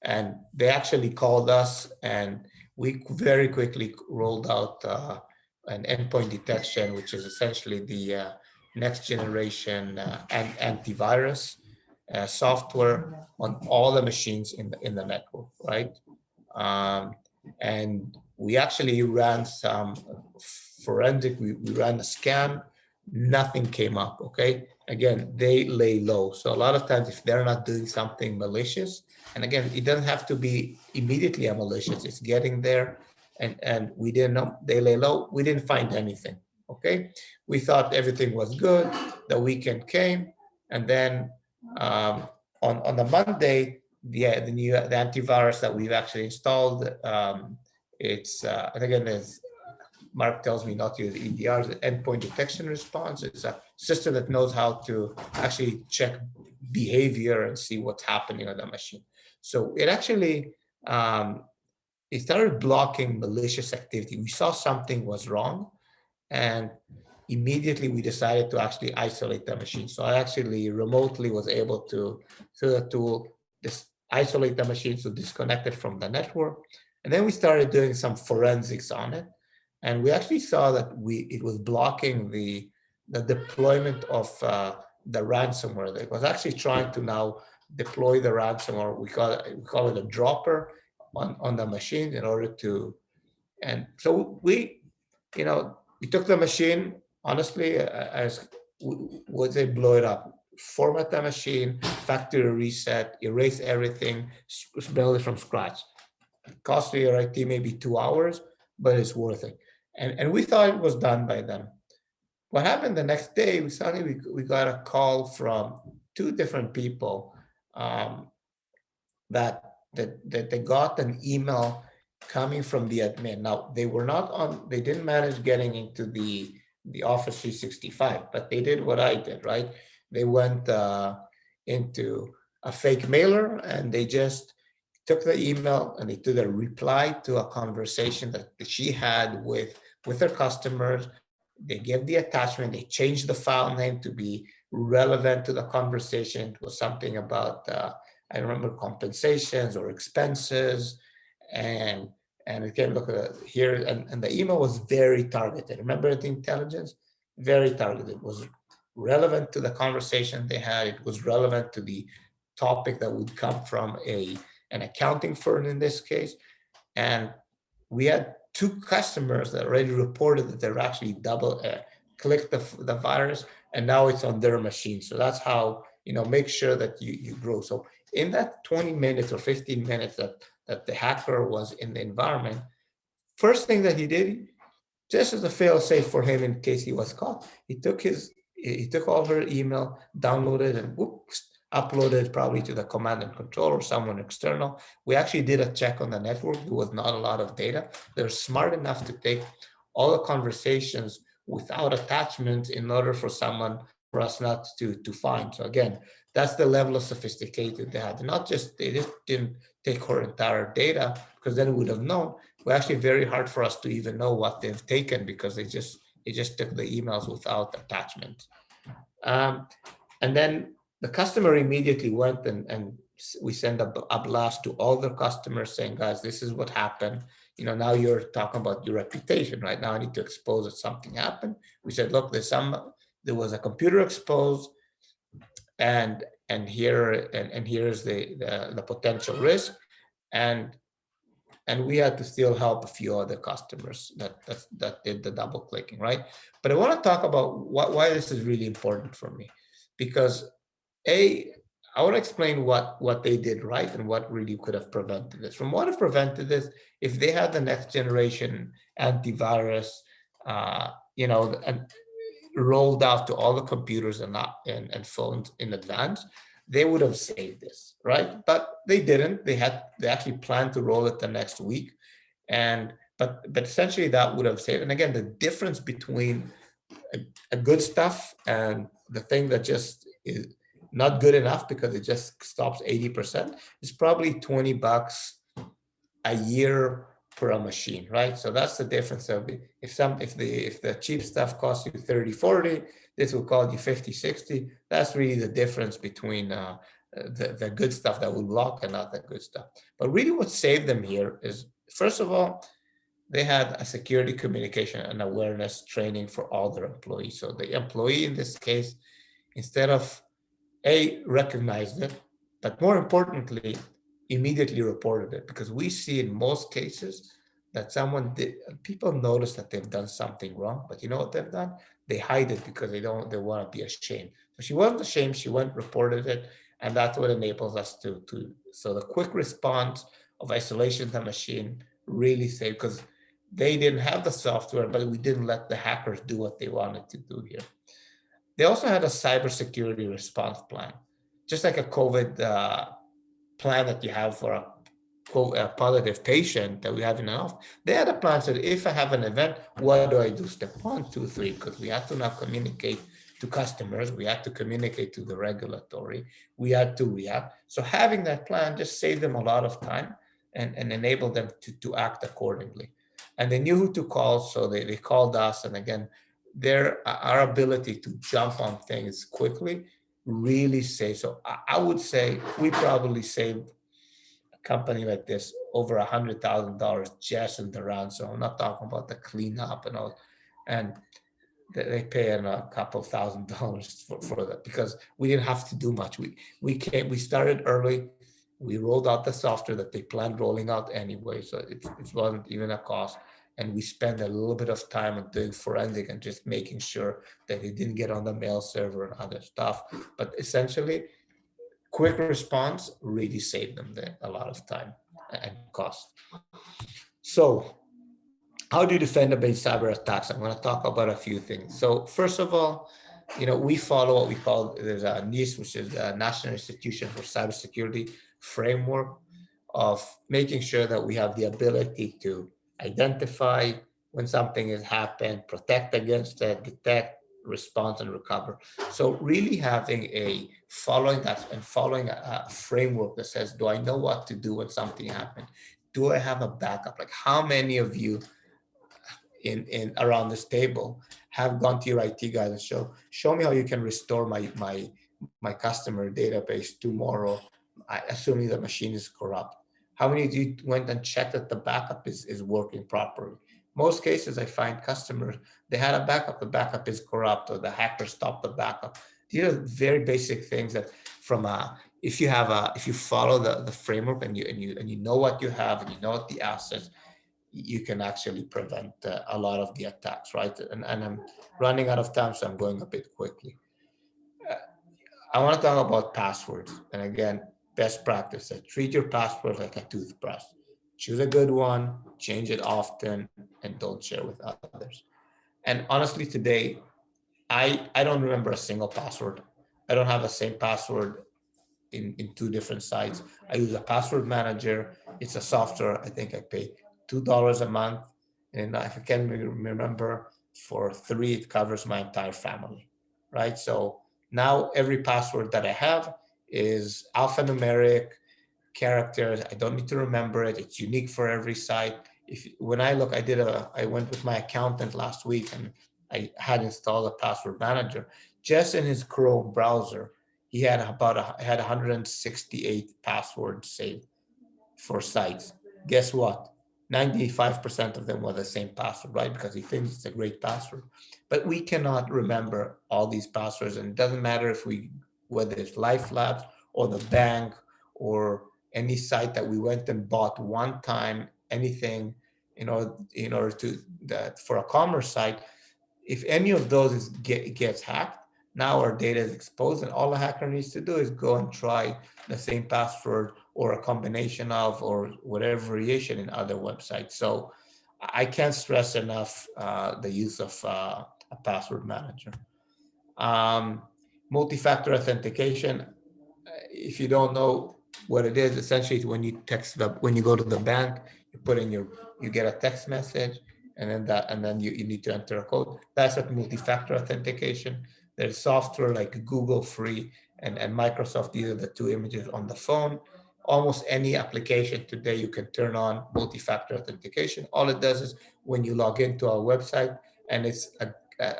And they actually called us, and we very quickly rolled out an endpoint detection, which is essentially the next generation antivirus software on all the machines in the network, right? And we actually ran some forensic, we ran a scan, nothing came up, okay? Again, they lay low. So a lot of times if they're not doing something malicious, and again, it doesn't have to be immediately a malicious, it's getting there, and we didn't know, they lay low, we didn't find anything, okay? We thought everything was good, the weekend came, and then on the Monday, the antivirus that we've actually installed, it's and again, as Mark tells me not to use EDR, the endpoint detection response. It's a system that knows how to actually check behavior and see what's happening on the machine. So it actually it started blocking malicious activity. We saw something was wrong, and immediately we decided to actually isolate the machine. So I actually remotely was able to, through the tool, isolate the machine, so disconnect it from the network. And then we started doing some forensics on it. And we actually saw that it was blocking the deployment of the ransomware. It was actually trying to now deploy the ransomware. We call it a dropper on the machine in order to, and so we took the machine, honestly, as would they blow it up, format the machine, factory reset, erase everything, build it from scratch. It cost your IT maybe 2 hours, but it's worth it. And we thought it was done by them. What happened the next day, we got a call from 2 different people that they got an email coming from the admin. Now, they didn't manage getting into the Office 365, but they did what I did, right? They went into a fake mailer, and they just took the email and they did a reply to a conversation that she had with her customers. They gave the attachment, they changed the file name to be relevant to the conversation. It was something about, I remember, compensations or expenses, and it came, look at here, and the email was very targeted. Remember the intelligence? Very targeted. It was relevant to the conversation they had. It was relevant to the topic that would come from an accounting firm in this case. And we had 2 customers that already reported that they're actually double clicked the virus, and now it's on their machine. So that's how, make sure that you grow. So in that 20 minutes or 15 minutes that the hacker was in the environment, first thing that he did, just as a fail-safe for him in case he was caught, he took all her email, downloaded, and uploaded probably to the command and control or someone external. We actually did a check on the network. There was not a lot of data. They're smart enough to take all the conversations without attachments in order for someone for us not to find. So again, that's the level of sophisticated they had. They just didn't take her entire data, because then we would have known. We're actually very hard for us to even know what they've taken, because they just took the emails without attachment. And then the customer immediately went and we sent a blast to all the customers saying, guys, this is what happened. Now you're talking about your reputation, right? Now I need to expose that something happened. We said, look, there was a computer exposed, and here's the potential risk, and we had to still help a few other customers that did the double clicking, right? But I want to talk about why this is really important for me, because I want to explain what they did right and what really could have prevented this. From what have prevented this, if they had the next generation antivirus, and rolled out to all the computers and phones in advance, they would have saved this, right? But they didn't. They actually planned to roll it the next week, but essentially that would have saved. And again, the difference between a good stuff and the thing that just is not good enough because it just stops 80% is probably $20 a year per a machine, right? So that's the difference of if the cheap stuff costs you 30, 40, this will cost you 50, 60. That's really the difference between the good stuff that will block and not the good stuff. But really what saved them here is, first of all, they had a security communication and awareness training for all their employees. So the employee in this case, instead of recognized it, but more importantly, immediately reported it, because we see in most cases that people notice that they've done something wrong, but you know what they've done? They hide it because they want to be ashamed. So she wasn't ashamed, she went, reported it, and that's what enables us so the quick response of isolation of the machine really saved, because they didn't have the software, but we didn't let the hackers do what they wanted to do here. They also had a cybersecurity response plan, just like a COVID plan that you have for a positive patient that we have in an office. They had a plan that if I have an event, what do I do? Step 1, 2, 3, because we had to now communicate to customers, we had to communicate to the regulatory, we had to react. So having that plan just saved them a lot of time and enabled them to act accordingly. And they knew who to call, so they called us. And again, our ability to jump on things quickly really saved. So I would say we probably saved a company like this over $100,000 just in the ransom. I'm not talking about the cleanup and all. And they pay a couple $1,000s for that, because we didn't have to do much. We started early. We rolled out the software that they planned rolling out anyway, so it wasn't even a cost. And we spent a little bit of time on doing forensic and just making sure that it didn't get on the mail server and other stuff. But essentially, quick response really saved them a lot of time and cost. So how do you defend against cyber attacks? I'm going to talk about a few things. So first of all, we follow what we call, there's a NIST, which is the National Institution for Cybersecurity framework of making sure that we have the ability to identify when something has happened, protect against it, detect, respond, and recover. So really following a framework that says, do I know what to do when something happened? Do I have a backup? Like, how many of you in around this table have gone to your IT guys and show me how you can restore my customer database tomorrow, assuming the machine is corrupt? How many of you went and checked that the backup is working properly? Most cases I find customers, they had a backup, the backup is corrupt, or the hacker stopped the backup. These are very basic things that if you follow the framework and you know what you have and you know what the assets, you can actually prevent a lot of the attacks, right? And I'm running out of time, so I'm going a bit quickly. I want to talk about passwords. And again, best practice, treat your password like a toothbrush. Choose a good one, change it often, and don't share with others. And honestly, today, I don't remember a single password. I don't have the same password in 2 different sites. I use a password manager. It's a software. I think I pay $2 a month. And if I can remember, for 3, it covers my entire family. right? So now every password that I have is alphanumeric characters. I don't need to remember it. It's unique for every site. If when I look, I went with my accountant last week and I had installed a password manager. Just in his Chrome browser, he had had 168 passwords saved for sites. Guess what? 95% of them were the same password, right? Because he thinks it's a great password. But we cannot remember all these passwords. And it doesn't matter whether it's Life Labs or the bank or any site that we went and bought one time, anything in order to that for a commerce site, if any of those gets hacked, now our data is exposed, and all a hacker needs to do is go and try the same password or a combination of or whatever variation in other websites. So I can't stress enough the use of a password manager. Um, Multi-factor authentication. If you don't know what it is, essentially when you when you go to the bank, you get a text message, and then you need to enter a code. That's what multi-factor authentication. There's software like Google Free and Microsoft. These are the two images on the phone. Almost any application today you can turn on multi-factor authentication. All it does is when you log into our website and it's a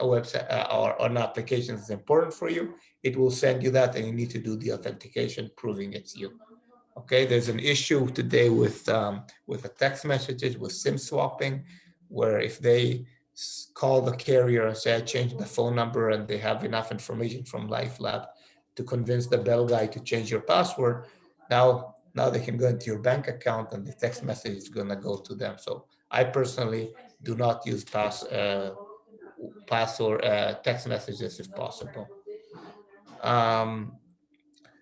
website or an application that's important for you, it will send you that and you need to do the authentication proving it's you. Okay, there's an issue today with the text messages with SIM swapping, where if they call the carrier and say I changed the phone number and they have enough information from LifeLab to convince the bell guy to change your password, now they can go into your bank account and the text message is going to go to them. So I personally do not use password text messages if possible. Um,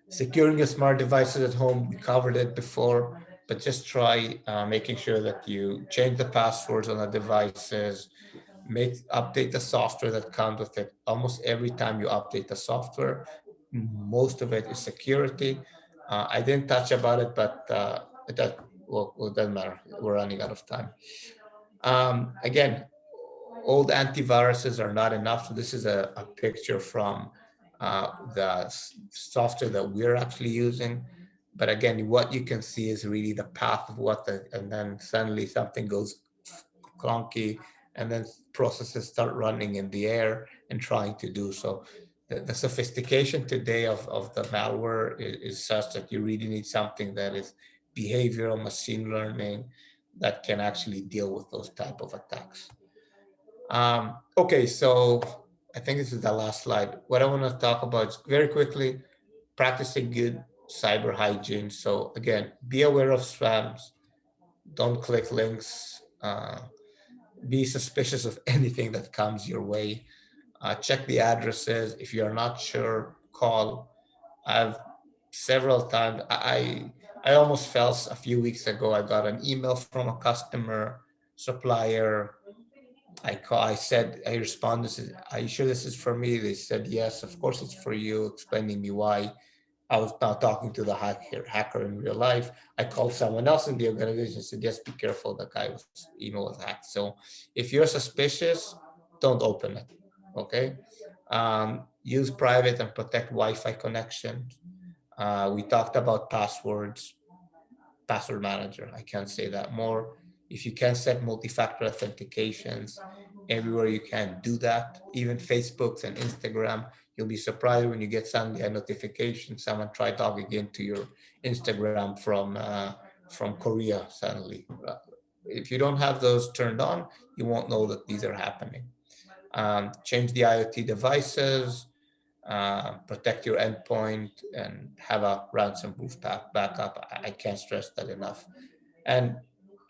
Securing your smart devices at home, we covered it before, but just try making sure that you change the passwords on the devices, update the software that comes with it. Almost every time you update the software, most of it is security. I didn't touch about it, but it doesn't matter. We're running out of time. Again, old antiviruses are not enough. So this is a picture from the software that we're actually using. But again, what you can see is really the path of and then suddenly something goes clunky and then processes start running in the air and trying to do so. The sophistication today of the malware is such that you really need something that is behavioral machine learning that can actually deal with those type of attacks. Okay, so I think this is the last slide. What I want to talk about is very quickly practicing good cyber hygiene. So again, be aware of spams. Don't click links. Be suspicious of anything that comes your way. Check the addresses. If you're not sure, call. I've several times. I almost fell a few weeks ago. I got an email from a customer supplier. I said, I responded, said, are you sure this is for me? They said, yes, of course it's for you, explaining me why. I was now talking to the hacker in real life. I called someone else in the organization and said, yes, be careful, the guy's email was hacked. So if you're suspicious, don't open it, okay? Use private and protect Wi-Fi connections. We talked about passwords. Password manager. I can't say that more. If you can set multi-factor authentications everywhere you can, do that. Even Facebooks and Instagram, you'll be surprised when you get suddenly a notification someone tried logging into your Instagram from Korea suddenly. If you don't have those turned on, you won't know that these are happening. Change the IoT devices, protect your endpoint, and have a ransom-proof backup. I can't stress that enough. And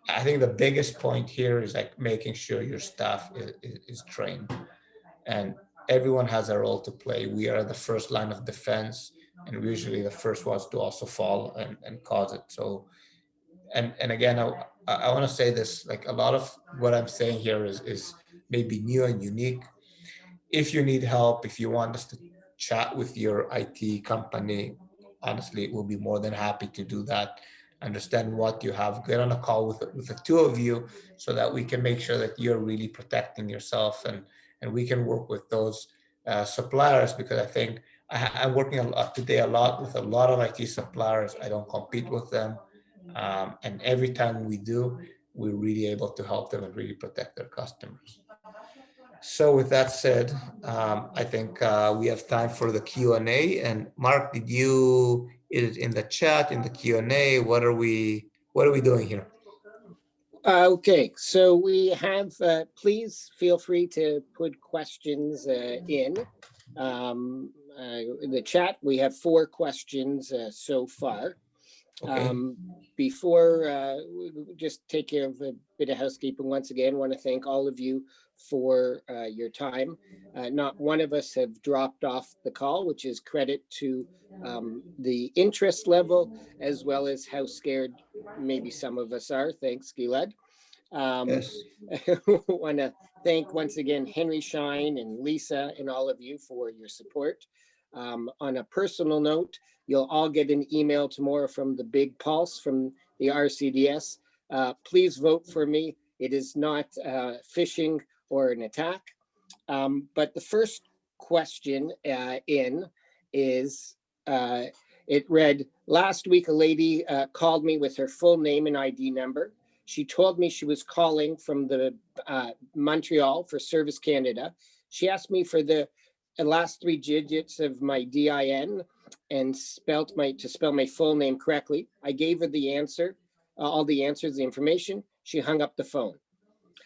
I think the biggest point here is like making sure your staff is trained, and everyone has a role to play. We are the first line of defense, and we're usually the first ones to also fall and cause it. So, and again, I want to say this, like a lot of what I'm saying here is maybe new and unique. If you need help, if you want us to chat with your IT company, honestly, we'll be more than happy to do that. Understand what you have, get on a call with the two of you so that we can make sure that you're really protecting yourself, and we can work with those suppliers, because I think I'm working a lot today, a lot with a lot of IT suppliers. I don't compete with them. And every time we do, we're really able to help them and really protect their customers. So with that said, I think we have time for the Q&A. And Mark, did you, is it in the chat, in the Q&A? What are we doing here? Okay, so we have, please feel free to put questions in the chat. We have 4 questions so far. Okay. Before we just take care of a bit of housekeeping, once again, want to thank all of you for your time. Not one of us have dropped off the call, which is credit to the interest level, as well as how scared maybe some of us are. Thanks, Gilad. Yes. I want to thank once again Henry, Schein, and Lisa, and all of you for your support. On a personal note, you'll all get an email tomorrow from the Big Pulse from the RCDS. Please vote for me. It is not phishing or an attack. But the first question in is, it read, last week a lady called me with her full name and ID number. She told me she was calling from the Montreal for Service Canada. She asked me for the last 3 digits of my DIN and to spell my full name correctly. I gave her the answer, all the answers, the information. She hung up the phone.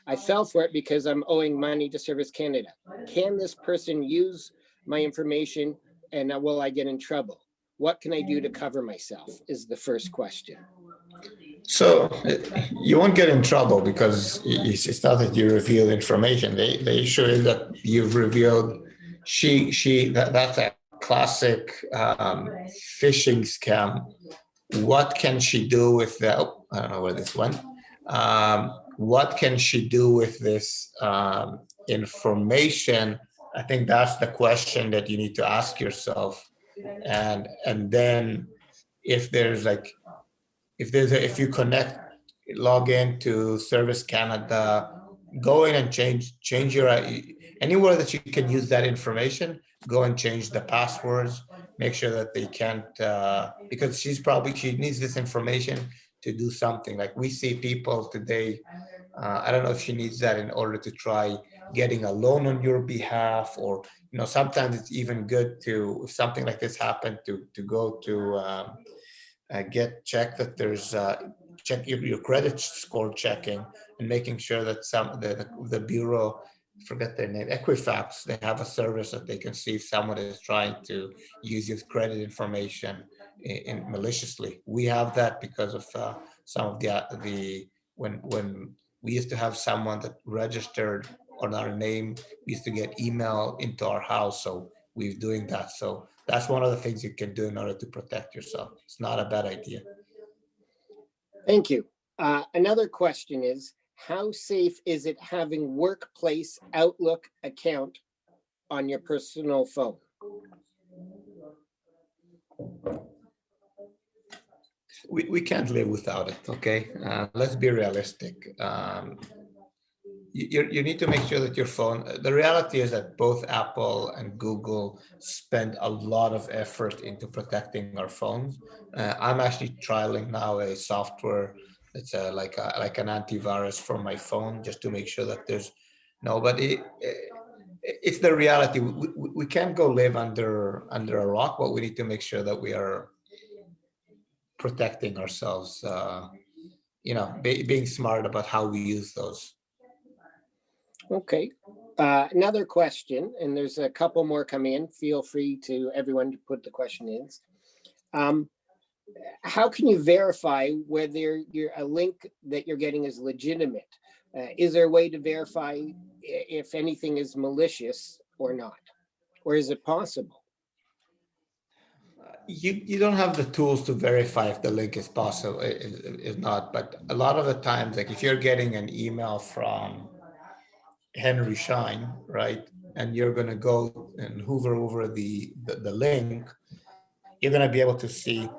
I fell for it because I'm owing money to Service Canada. Can this person use my information and will I get in trouble? What can I do to cover myself is the first question. So you won't get in trouble because it's not that you reveal information. They show you that you've revealed that's a classic phishing scam. What can she do with the, oh, I don't know where this went. What can she do with this information? I think that's the question that you need to ask yourself. And then if you log in to Service Canada, go in and change your, anywhere that you can use that information, go and change the passwords, make sure that they can't, because she needs this information to do something. Like we see people today, I don't know if she needs that in order to try getting a loan on your behalf, or, sometimes it's even good to, if something like this happened, to go to check that there's check your credit score checking and making sure that the bureau, forget their name, Equifax, they have a service that they can see if someone is trying to use your credit information in maliciously. We have that because of some of the when we used to have someone that registered on our name, we used to get email into our house, so we're doing that. So that's one of the things you can do in order to protect yourself. It's not a bad idea. Thank you. Another question is, how safe is it having workplace Outlook account on your personal phone? We can't live without it, okay? Let's be realistic. You need to make sure that your phone, the reality is that both Apple and Google spend a lot of effort into protecting our phones. I'm actually trialing now a software that's like an antivirus for my phone, just to make sure that there's nobody. It's the reality. We can't go live under a rock, but we need to make sure that we are protecting ourselves, being smart about how we use those. Okay. Another question, and there's a couple more coming in. Feel free to everyone to put the question in. How can you verify whether a link that you're getting is legitimate? Is there a way to verify if anything is malicious or not? Or is it possible? You don't have the tools to verify if the link is possible, is not, but a lot of the times, like if you're getting an email from Henry Schein, right, and you're going to go and hover over the link, you're going to be able to see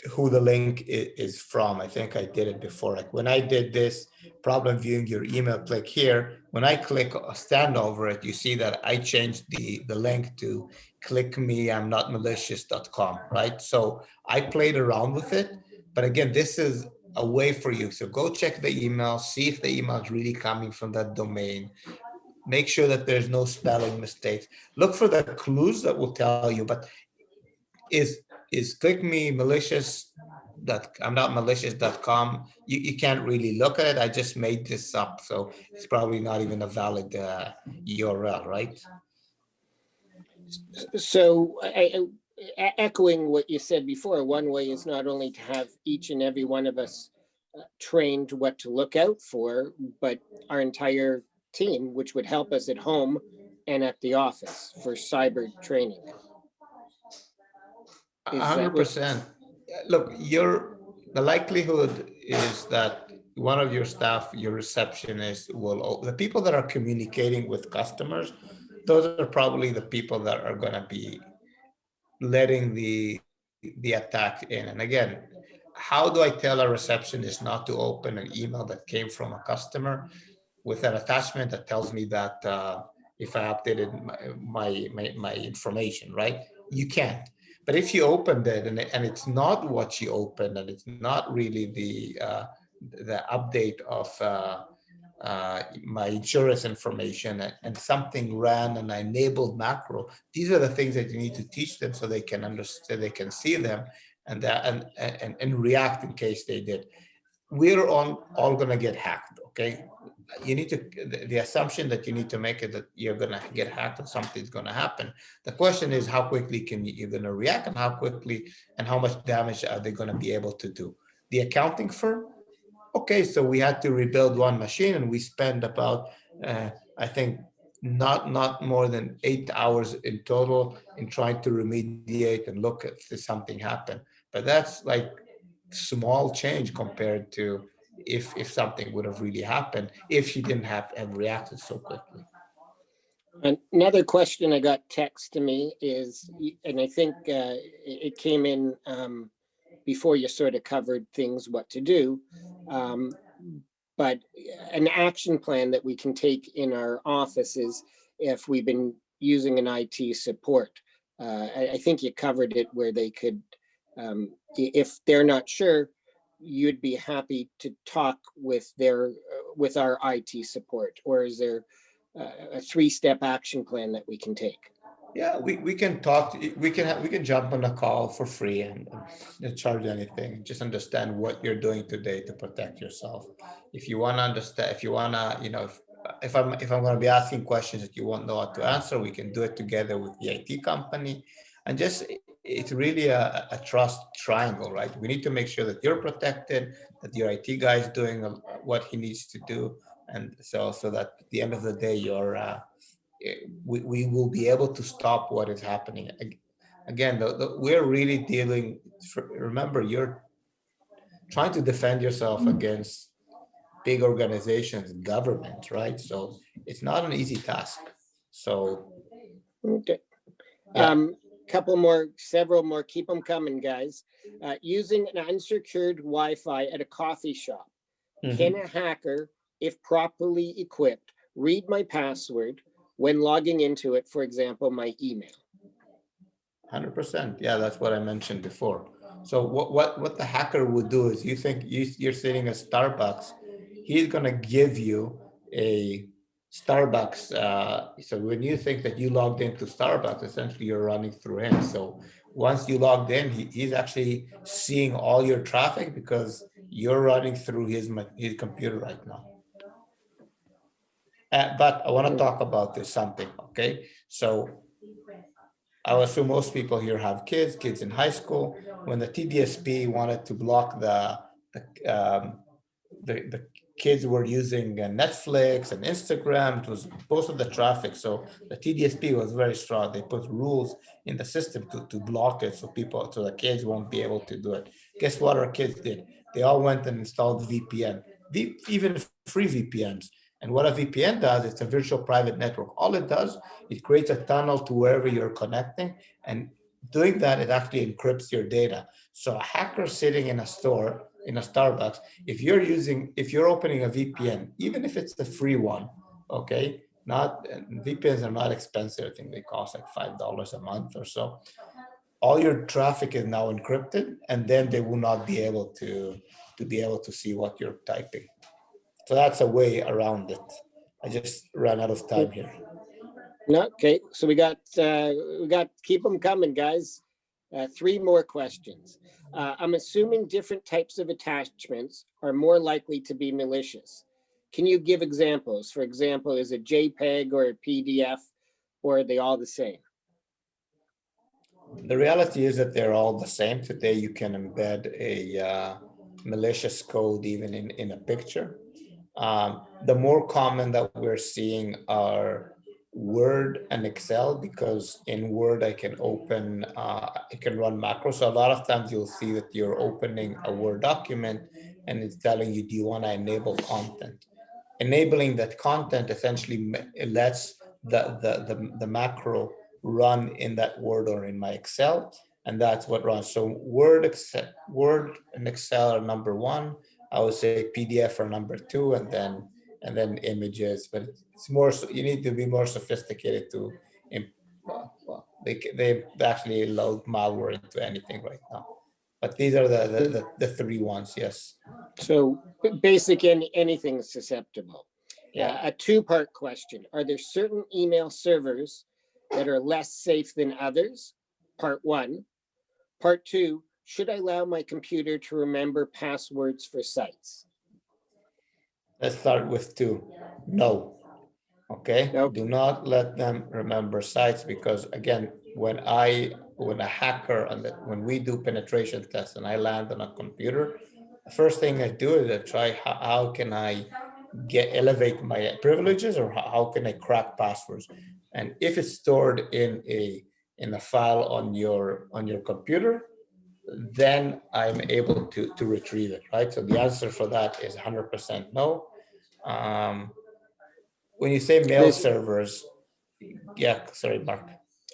who the link is from. I think I did it before. Like when I did this problem viewing your email, click here. When I click stand over it, you see that I changed the link to clickmeimnotmalicious.com, right? So I played around with it. But again, this is a way for you. So go check the email, see if the email is really coming from that domain. Make sure that there's no spelling mistakes. Look for the clues that will tell you, but is click me malicious that I'm not malicious.com. You can't really look at it. I just made this up, so it's probably not even a valid URL, right? So echoing what you said before, one way is not only to have each and every one of us trained what to look out for, but our entire team, which would help us at home and at the office for cyber training. Is that what- 100%. Look, the likelihood is that one of your staff, your receptionist, the people that are communicating with customers, those are probably the people that are going to be letting the attack in. And again, how do I tell a receptionist not to open an email that came from a customer with an attachment that tells me that if I updated my information, right? You can't. But if you opened it and it's not what you opened, and it's not really the update of my insurance information, and something ran and I enabled macro, these are the things that you need to teach them so they can understand, they can see them, and react in case they did. We're all gonna get hacked, okay? You need to, the assumption that you need to make it that you're gonna get hacked and something's gonna happen. The question is how quickly you're gonna react, and how quickly and how much damage are they gonna be able to do. The accounting firm, okay, so we had to rebuild one machine, and we spent about, I think, not more than 8 hours in total in trying to remediate and look if something happened. But that's like small change compared to if something would have really happened if she didn't have reacted so quickly. Another question I got text to me is, and I think it came in before you sort of covered things, what to do, but an action plan that we can take in our offices if we've been using an IT support. I think you covered it where they could, if they're not sure, you'd be happy to talk with our IT support, or is there a 3-step action plan that we can take? Yeah, we can talk. We can jump on a call for free and not charge anything. Just understand what you're doing today to protect yourself. If you want to understand, if you want to, if I'm going to be asking questions that you won't know how to answer, we can do it together with the IT company, and just it's really a trust triangle, right? We need to make sure that you're protected, that your IT guy is doing what he needs to do, and so that at the end of the day, we will be able to stop what is happening. Again, we're really dealing, remember, you're trying to defend yourself against big organizations, government, right? So it's not an easy task. So, Okay. yeah. Several more, keep them coming, guys. Using an unsecured Wi-Fi at a coffee shop. Can a hacker, if properly equipped, read my password when logging into it, for example, my email? 100%. Yeah, that's what I mentioned before. So what the hacker would do is, you think you're sitting at Starbucks, he's gonna give you a Starbucks. So when you think that you logged into Starbucks, essentially you're running through him. So once you logged in, he's actually seeing all your traffic because you're running through his computer right now. But I want to talk about this something, okay? So I assume most people here have kids in high school. When the TDSP wanted to block the kids were using Netflix and Instagram, it was most of the traffic. So the TDSP was very strong. They put rules in the system to block it so the kids won't be able to do it. Guess what our kids did? They all went and installed VPN, even free VPNs. And what a VPN does, it's a virtual private network. All it does, it creates a tunnel to wherever you're connecting, and doing that, it actually encrypts your data. So a hacker sitting in a store, in a Starbucks, if you're opening a VPN, even if it's a free one, okay, VPNs are not expensive. I think they cost like $5 a month or so. All your traffic is now encrypted, and then they will not be able to see what you're typing. So that's a way around it. I just ran out of time here. No, okay, so we got, keep them coming, guys. 3 more questions. I'm assuming different types of attachments are more likely to be malicious. Can you give examples? For example, is it JPEG or a PDF, or are they all the same? The reality is that they're all the same. Today, you can embed a malicious code even in a picture. The more common that we're seeing are Word and Excel, because in Word I can open, I can run macros. So a lot of times you'll see that you're opening a Word document and it's telling you, do you want to enable content? Enabling that content essentially lets the macro run in that Word or in my Excel, and that's what runs. So Word and Excel are number 1. I would say PDF are number 2, and then images. But it's more, so you need to be more sophisticated to. Well, they actually load malware into anything right now. But these are the 3 ones. Yes. So basic, anything is susceptible. Yeah. A 2-part question. Are there certain email servers that are less safe than others? Part 1. Part 2, should I allow my computer to remember passwords for sites? Let's start with 2. No. Okay. Nope. Do not let them remember sites, because again, when a hacker when we do penetration tests and I land on a computer, the first thing I do is I try how can I elevate my privileges, or how can I crack passwords. And if it's stored in a file on your computer, then I'm able to retrieve it, right? So the answer for that is 100% no. When you say mail servers, yeah, sorry, Mark.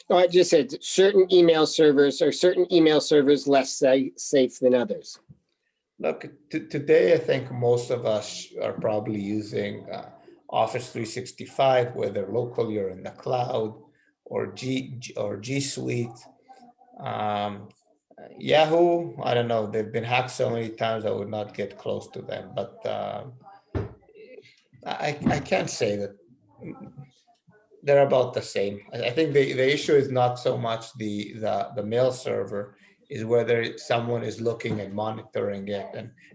Oh, I just said certain email servers less safe than others. Look, today, I think most of us are probably using Office 365, whether locally or in the cloud, or G Suite. Yahoo, I don't know. They've been hacked so many times, I would not get close to them. But I can't say that they're about the same. I think the issue is not so much the mail server, is whether someone is looking and monitoring it,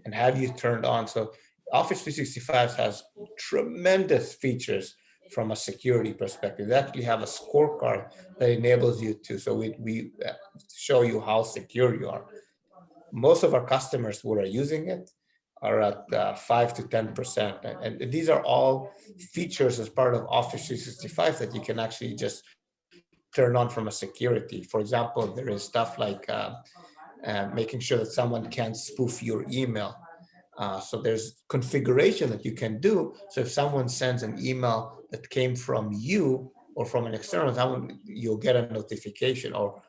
and have you turned on. So Office 365 has tremendous features from a security perspective. They actually have a scorecard that enables you to, so we show you how secure you are. Most of our customers who are using it are at 5 to 10%. And these are all features as part of Office 365 that you can actually just turn on from a security. For example, there is stuff like making sure that someone can't spoof your email. So there's configuration that you can do. So if someone sends an email that came from you or from an external, someone, you'll get a notification, or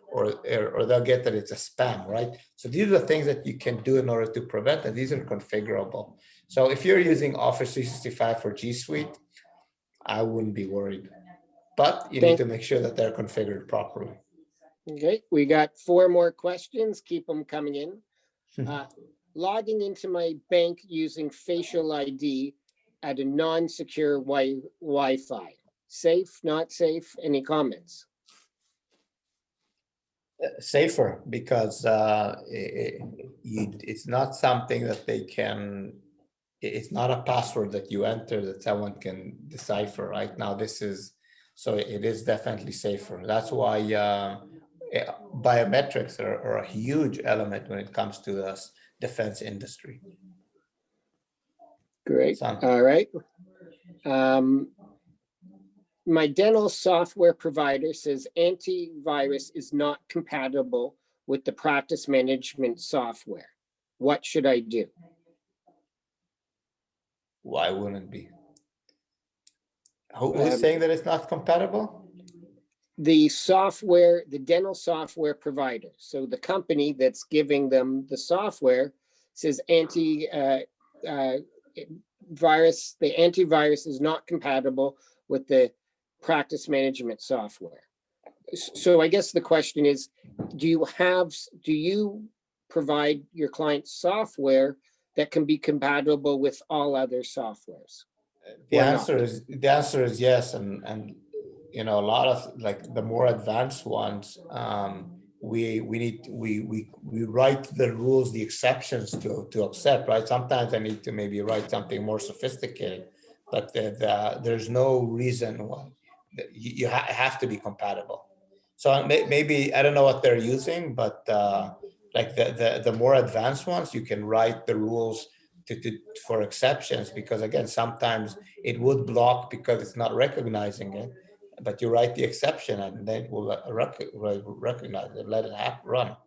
they'll get that it's a spam, right? So these are the things that you can do in order to prevent, and these are configurable. So if you're using Office 365 for G Suite, I wouldn't be worried, but you need to make sure that they're configured properly. Okay, we got 4 more questions. Keep them coming in. Logging into my bank using facial ID at a non-secure Wi-Fi. Safe, not safe? Any comments? Safer, because it's not something that they can, it's not a password that you enter that someone can decipher. Right now, so it is definitely safer. That's why biometrics are a huge element when it comes to the defense industry. Great. All right. My dental software provider says antivirus is not compatible with the practice management software. What should I do? Why wouldn't it be? Who's saying that it's not compatible? the software, the dental software provider, so the company that's giving them the software says virus, the antivirus is not compatible with the practice management software. So I guess the question is, do you provide your client software that can be compatible with all other softwares? The Or answer not? is yes, and you know, a lot of like the more advanced ones, we write the rules, the exceptions to accept, right? Sometimes I need to maybe write something more sophisticated, but there's no reason why you have to be compatible. So maybe I don't know what they're using, but like the more advanced ones, you can write the rules for exceptions, because again, sometimes it would block because it's not recognizing it, but you write the exception and then it will recognize it, let it run.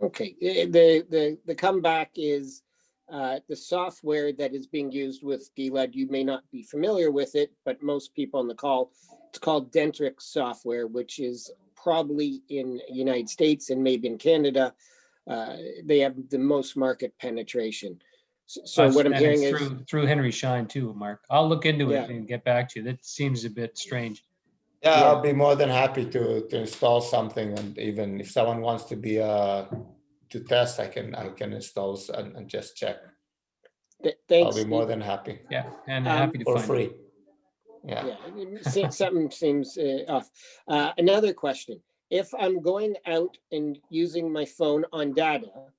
Okay, the comeback is the software that is being used with Gilad. You may not be familiar with it, but most people on the call, it's called Dentrix software, which is probably in the United States and maybe in Canada. They have the most market penetration. So what I'm And hearing it's is, through Henry Schein too, Mark. I'll look into Yeah. it and get back to you. That seems a bit strange. Yeah, Yeah. I'll be more than happy to install something, and even if someone wants to be to test, I can install and just check. I'll thanks. be more than happy Yeah, and happy to for find free. it. Yeah. Something seems off. Another question. If I'm going out and using my phone on data,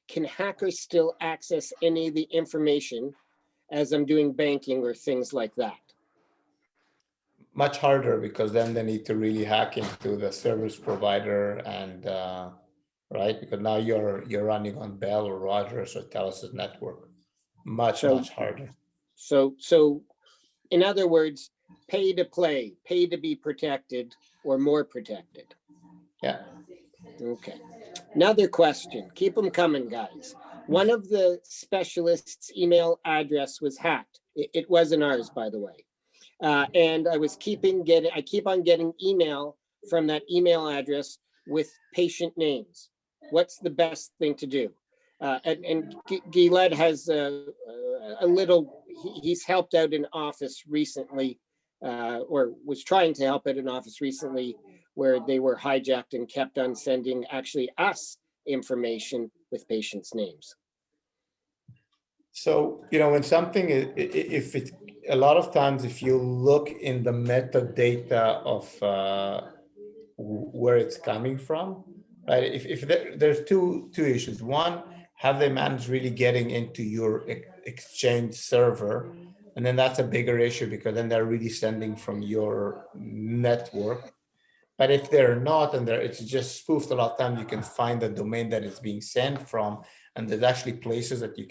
can hackers still access any of the information as I'm doing banking or things like that? Much harder, because then they need to really hack into the service provider and right, because now you're running on Bell or Rogers or Telus network. Much So- harder. So in other words, pay to play, pay to be protected or more protected. Yeah. Okay. Another question. Keep them coming, guys. One of the specialists' email address was hacked. It wasn't ours, by the way. And I keep on getting email from that email address with patient names. What's the best thing to do? And Gilad has a little, he's helped out an office recently, or was trying to help out an office recently where they were hijacked and kept on sending actually us information with patients' names. So, you know, when something, if it, a lot of times, if you look in the metadata of where it's coming from, right? If there's two issues. One, have they managed really getting into your Exchange server? And then that's a bigger issue, because then they're really sending from your network. But if they're not, and it's just spoofed, a lot of times you can find the domain that it's being sent from, and there's actually places that you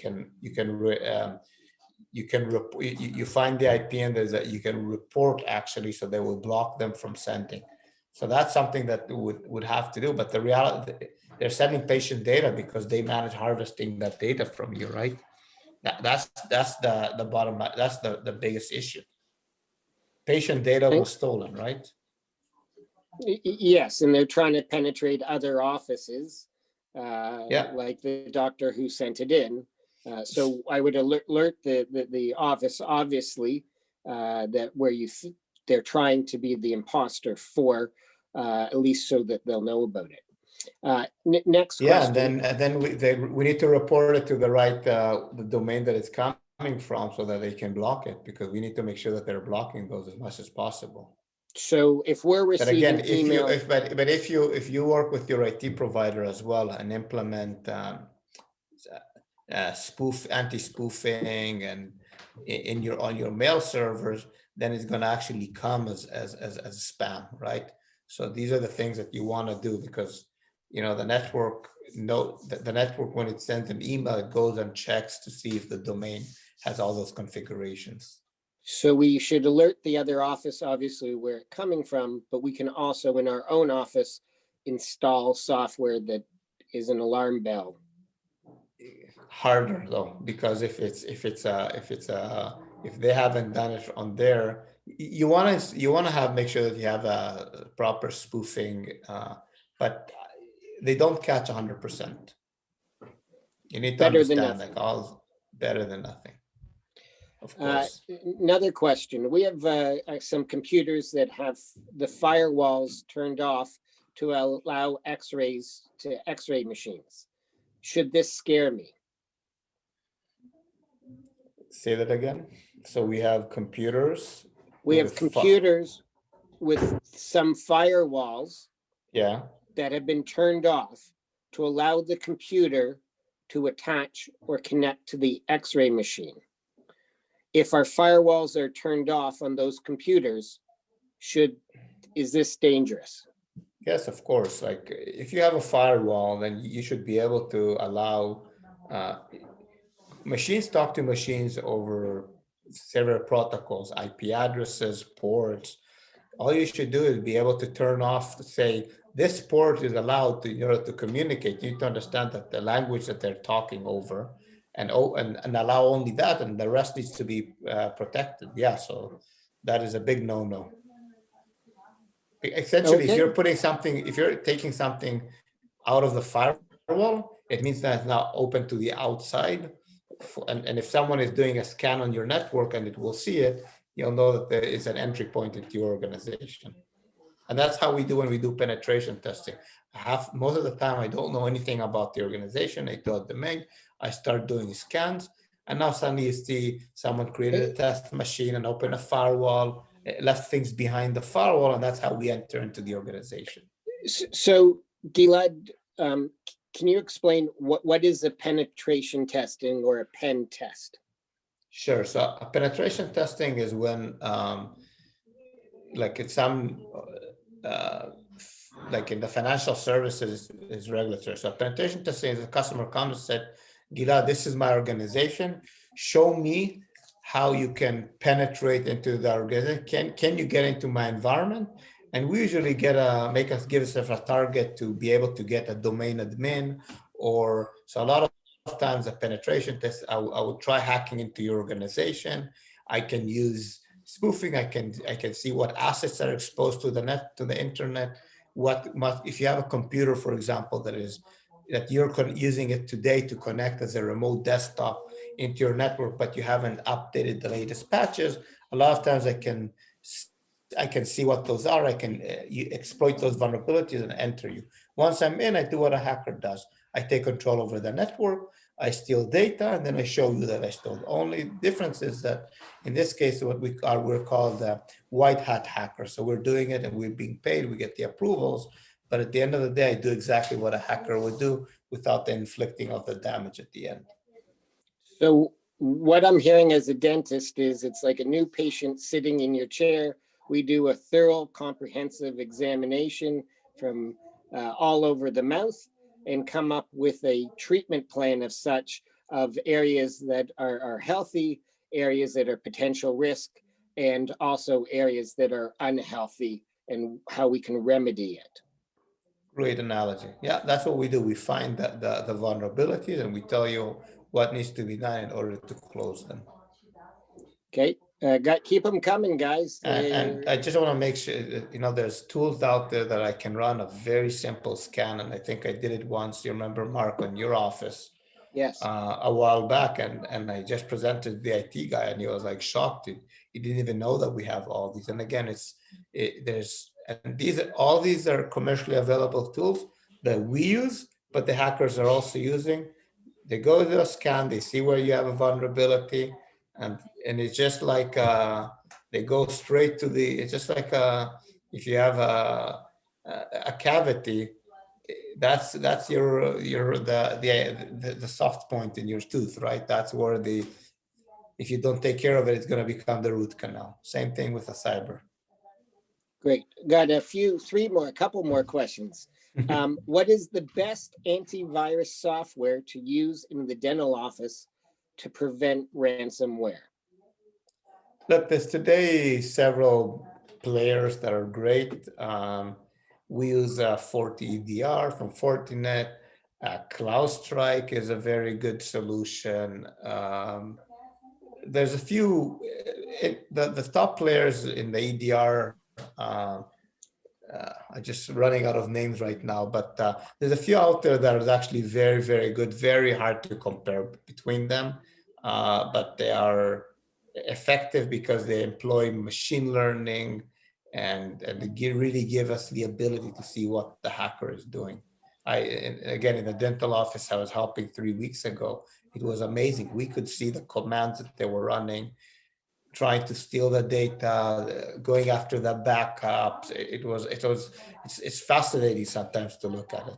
find the IP, and there's that you can report actually, so they will block them from sending. So that's something that would have to do. But the reality, they're sending patient data because they manage harvesting that data from you, right? That's the bottom line. That's the biggest issue. Patient data was stolen, right? Yes, and they're trying to penetrate other offices, Yeah. like the doctor who sent it in. So I would alert the office, obviously, that where they're trying to be the imposter for, at least so that they'll know about it. Next question. Yeah, and then we need to report it to the right the domain that it's coming from, so that they can block it, because we need to make sure that they're blocking those as much as possible. So if we're But receiving again, email, if you work with your IT provider as well and implement anti-spoofing and on your mail servers, then it's going to actually come as spam, right? So these are the things that you want to do, because you know the network when it sends an email, it goes and checks to see if the domain has all those configurations. so we should alert the other office, obviously, where it's coming from, but we can also in our own office install software that is an alarm bell. Harder though, because if they haven't done it on there, you want to have make sure that you have a proper spoofing, but they don't catch 100%. You need to Better than understand, nothing. like, all better than nothing, of Uh, course. Another question. We have some computers that have the firewalls turned off to allow X-rays to X-ray machines. Should this scare me? Say that again. So we have computers. We have with computers with some firewalls yeah. that have been turned off to allow the computer to attach or connect to the X-ray machine. If our firewalls are turned off on those computers, is this dangerous? Yes, of course. Like, if you have a firewall, then you should be able to allow machines talk to machines over several protocols, IP addresses, ports. All you should do is be able to turn off to say this port is allowed to, in order to communicate. You need to understand that the language that they're talking over, and allow only that, and the rest needs to be protected. Yeah, so that is a big no-no. Essentially, Okay. if you're taking something out of the firewall, it means that it's now open to the outside. And if someone is doing a scan on your network and it will see it, you'll know that there is an entry point into your organization. And that's how we do when we do penetration testing. Most of the time, I don't know anything about the organization. I do a domain, I start doing scans, and now suddenly you see someone created a test machine and opened a firewall, left things behind the firewall, and that's how we enter into the organization. So, Gilad, can you explain what is a penetration testing or a pen test? Sure. So a penetration testing is when, like in some, like in the financial services is regulatory. So penetration testing is a customer comes and said, Gilad, this is my organization. Show me how you can penetrate into the organization. Can you get into my environment? And we usually give us a target to be able to get a domain admin, or so a lot of times a penetration test, I would try hacking into your organization. I can use spoofing. I can see what assets are exposed to the internet. If you have a computer, for example, that you're using it today to connect as a remote desktop into your network, but you haven't updated the latest patches, a lot of times I can see what those are. I can exploit those vulnerabilities and enter you. Once I'm in, I do what a hacker does. I take control over the network, I steal data, and then I show you that I stole. The only difference is that in this case, we're called white hat hackers. So we're doing it and we're being paid, we get the approvals. But at the end of the day, I do exactly what a hacker would do without the inflicting of the damage at the end. So what I'm hearing as a dentist is it's like a new patient sitting in your chair. We do a thorough, comprehensive examination from all over the mouth and come up with a treatment plan of areas that are healthy, areas that are potential risk, and also areas that are unhealthy, and how we can remedy it. Great analogy. Yeah, that's what we do. We find the vulnerabilities and we tell you what needs to be done in order to close them. Okay, keep them coming, guys. And I just want to make sure, there's tools out there that I can run a very simple scan. And I think I did it once. You remember, Mark, in your office Yes. a while back. And I just presented the IT guy and he was like shocked. He didn't even know that we have all these. And again, all these are commercially available tools that we use, but the hackers are also using. They go to a scan, they see where you have a vulnerability, and it's just like they go straight to it's just like if you have a cavity, that's the soft point in your tooth, right? That's where if you don't take care of it, it's going to become the root canal. Same thing with a cyber. Great. Got a couple more questions. What is the best antivirus software to use in the dental office to prevent ransomware? Look, there's today several players that are great. We use FortiEDR from Fortinet. CloudStrike is a very good solution. there's a few, the top players in the EDR, I'm just running out of names right now, but there's a few out there that are actually very, very good, very hard to compare between them, but they are effective because they employ machine learning and they really give us the ability to see what the hacker is doing. Again, in the dental office I was helping 3 weeks ago, it was amazing. We could see the commands that they were running, trying to steal the data, going after the backups. It's fascinating sometimes to look at it.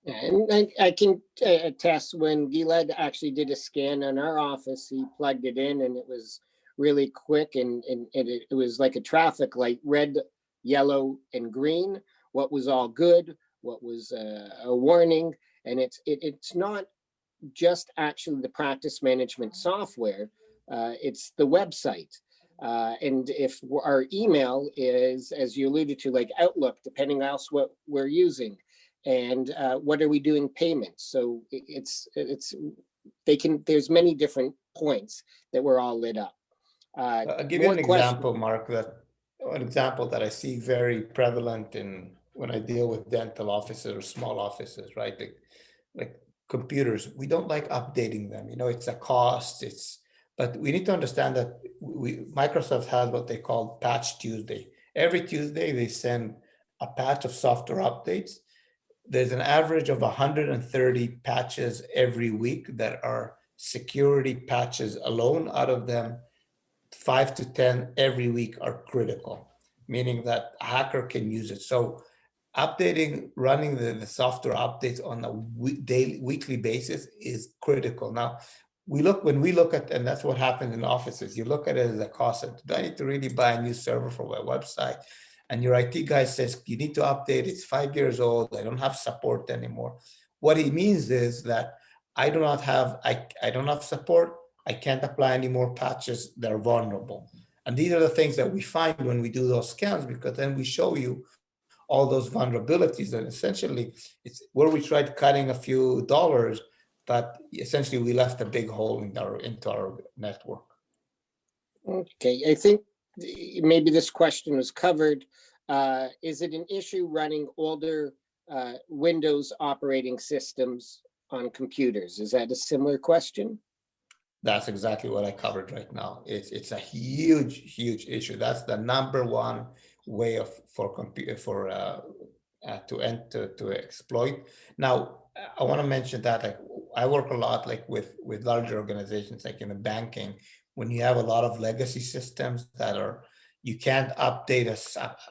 Yeah, and I can attest when Gilad actually did a scan on our office, he plugged it in and it was really quick and it was like a traffic light, red, yellow, and green. What was all good, what was a warning, and it's not just actually the practice management software, it's the website. And if our email is, as you alluded to, like Outlook, depending on else what we're using, and what are we doing payments? So there's many different points that we're all lit up. I'll give you an example, Mark, an example that I see very prevalent when I deal with dental offices or small offices, right? Like computers, we don't like updating them. It's a cost. But we need to understand that Microsoft has what they call Patch Tuesday. Every Tuesday they send a patch of software updates. There's an average of 130 patches every week that are security patches alone. Out of them, 5 to 10 every week are critical, meaning that a hacker can use it. So running the software updates on a weekly basis is critical. Now, when we look at, and that's what happens in offices, you look at it as a cost. Do I need to really buy a new server for my website? And your IT guy says, you need to update, it's 5 years old, I don't have support anymore. What he means is that I don't have support, I can't apply any more patches, they're vulnerable. And these are the things that we find when we do those scans, because then we show you all those vulnerabilities, and essentially it's where we tried cutting a few dollars, but essentially we left a big hole into our network. Okay, I think maybe this question was covered. Is it an issue running older Windows operating systems on computers? Is that a similar question? That's exactly what I covered right now. It's a huge issue. That's the number one way to exploit. Now, I want to mention that I work a lot with larger organizations, like in the banking, when you have a lot of legacy systems you can't update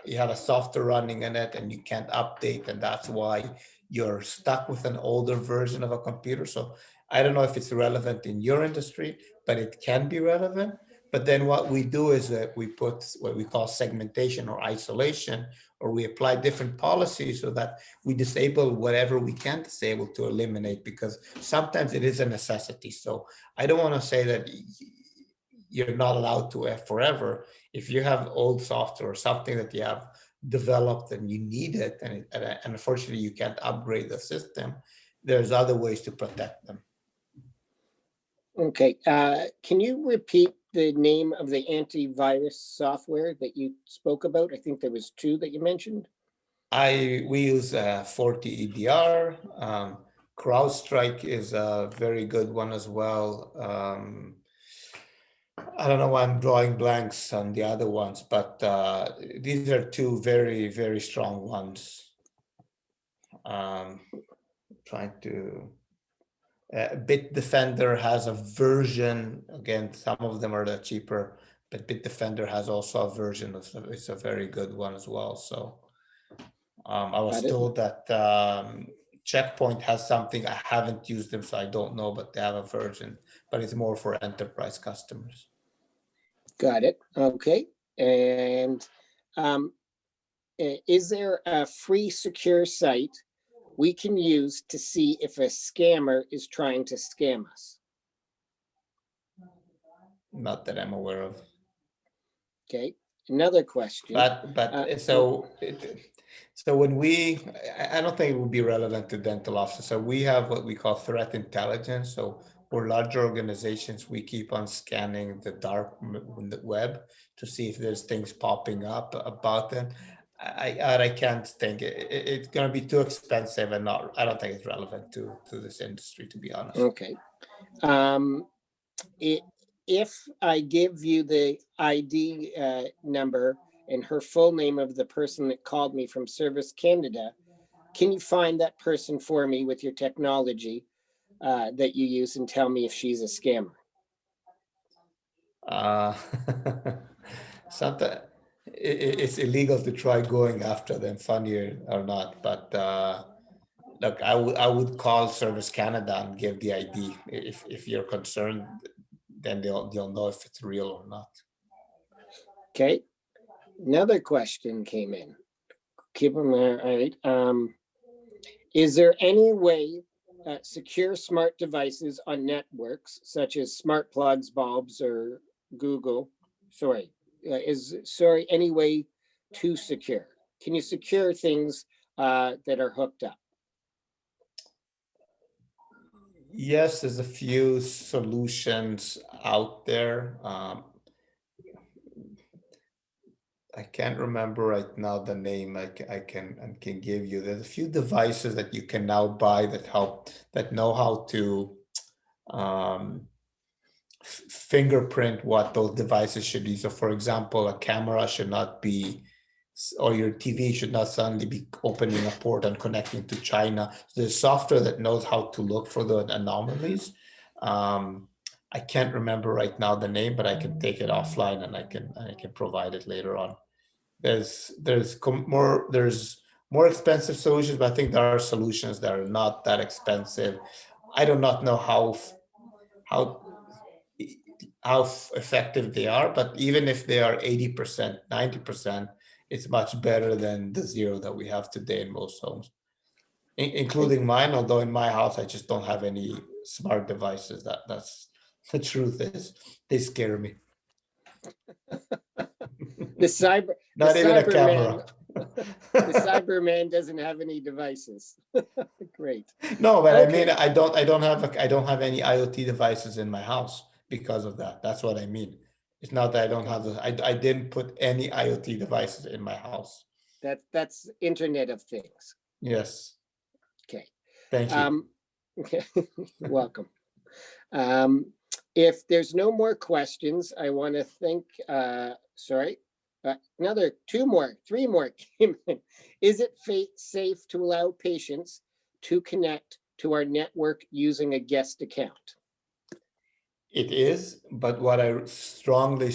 you have a software running in it and you can't update, and that's why you're stuck with an older version of a computer. So I don't know if it's relevant in your industry, but it can be relevant. But then what we do is that we put what we call segmentation or isolation, or we apply different policies so that we disable whatever we can disable to eliminate, because sometimes it is a necessity. So I don't want to say that you're not allowed to forever. If you have old software or something that you have developed and you need it, and unfortunately you can't upgrade the system, there's other ways to protect them. Okay, can you repeat the name of the antivirus software that you spoke about? I think there was 2 that you mentioned. We use FortiEDR. CrowdStrike is a very good one as well. I don't know why I'm drawing blanks on the other ones, but these are 2 very, very strong ones. Trying to. Bitdefender has a version. Again, some of them are the cheaper, but Bitdefender has also a version of it's a very good one as well. So I was told that Checkpoint has something. I haven't used them, so I don't know, but they have a version, but it's more for enterprise customers. Got it. Okay. And is there a free secure site we can use to see if a scammer is trying to scam us? Not that I'm aware of. Okay. Another question. So when I don't think it would be relevant to dental offices. So we have what we call threat intelligence. So for larger organizations, we keep on scanning the web to see if there's things popping up about them. I can't think it's going to be too expensive, and I don't think it's relevant to this industry, to be honest. Okay. If I give you the ID number and her full name of the person that called me from Service Canada, can you find that person for me with your technology that you use and tell me if she's a scammer? Sometimes it's illegal to try going after them, funny or not. But look, I would call Service Canada and give the ID. If you're concerned, then they'll know if it's real or not. Okay. Another question came in. Keep them there. All right. Is there any way secure smart devices on networks such as smart plugs, bulbs, or Google? Any way to secure? Can you secure things that are hooked up? Yes, there's a few solutions out there. I can't remember right now the name. I can give you. There's a few devices that you can now buy that know how to fingerprint what those devices should be. So, for example, a camera should not be, or your TV should not suddenly be opening a port and connecting to China. There's software that knows how to look for the anomalies. I can't remember right now the name, but I can take it offline and I can provide it later on. There's more expensive solutions, but I think there are solutions that are not that expensive. I do not know how effective they are, but even if they are 80%, 90%, it's much better than the zero that we have today in most homes, including mine. Although in my house, I just don't have any smart devices. That's the truth is, they scare me. Not even a camera. The Cyberman doesn't have any devices. Great. No, but Okay. I mean, I don't have any IoT devices in my house because of that. That's what I mean. It's not that I don't have I didn't put any IoT devices in my house. That's Internet of Things. Yes. Okay. Thank you. Okay. Welcome. If there's no more questions, I want to thank, three more came in. Is it safe to allow patients to connect to our network using a guest account? It is, but what I strongly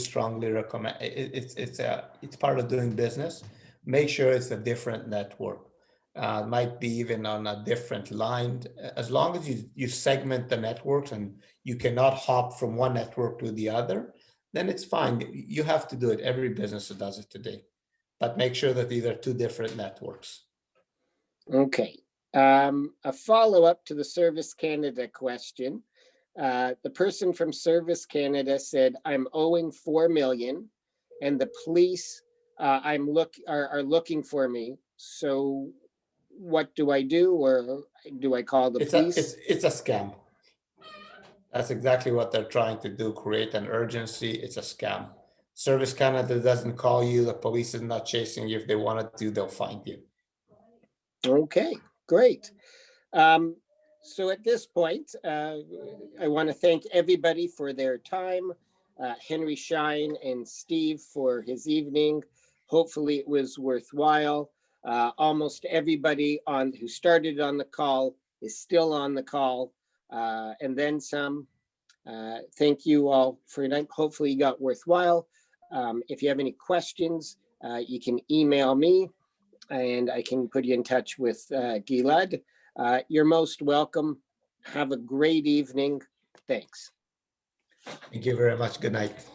recommend, it's part of doing business. Make sure it's a different network. Might be even on a different line. As long as you segment the networks and you cannot hop from one network to the other, then it's fine. You have to do it. Every business does it today, but make sure that these are two different networks. Okay. A follow-up to the Service Canada question. The person from Service Canada said, I'm owing 4 million and the police are looking for me. So what do I do? Or do I call the police? It's a scam. That's exactly what they're trying to do, create an urgency. It's a scam. Service Canada doesn't call you. The police is not chasing you. If they wanted to, they'll find you. Okay, great. So at this point, I want to thank everybody for their time. Henry, Schein, and Steve for his evening. Hopefully it was worthwhile. Almost everybody who started on the call is still on the call, and then some. Thank you all for tonight. Hopefully you got worthwhile. If you have any questions, you can email me and I can put you in touch with Gilad. You're most welcome. Have a great evening. Thanks. Thank you very much. Good night.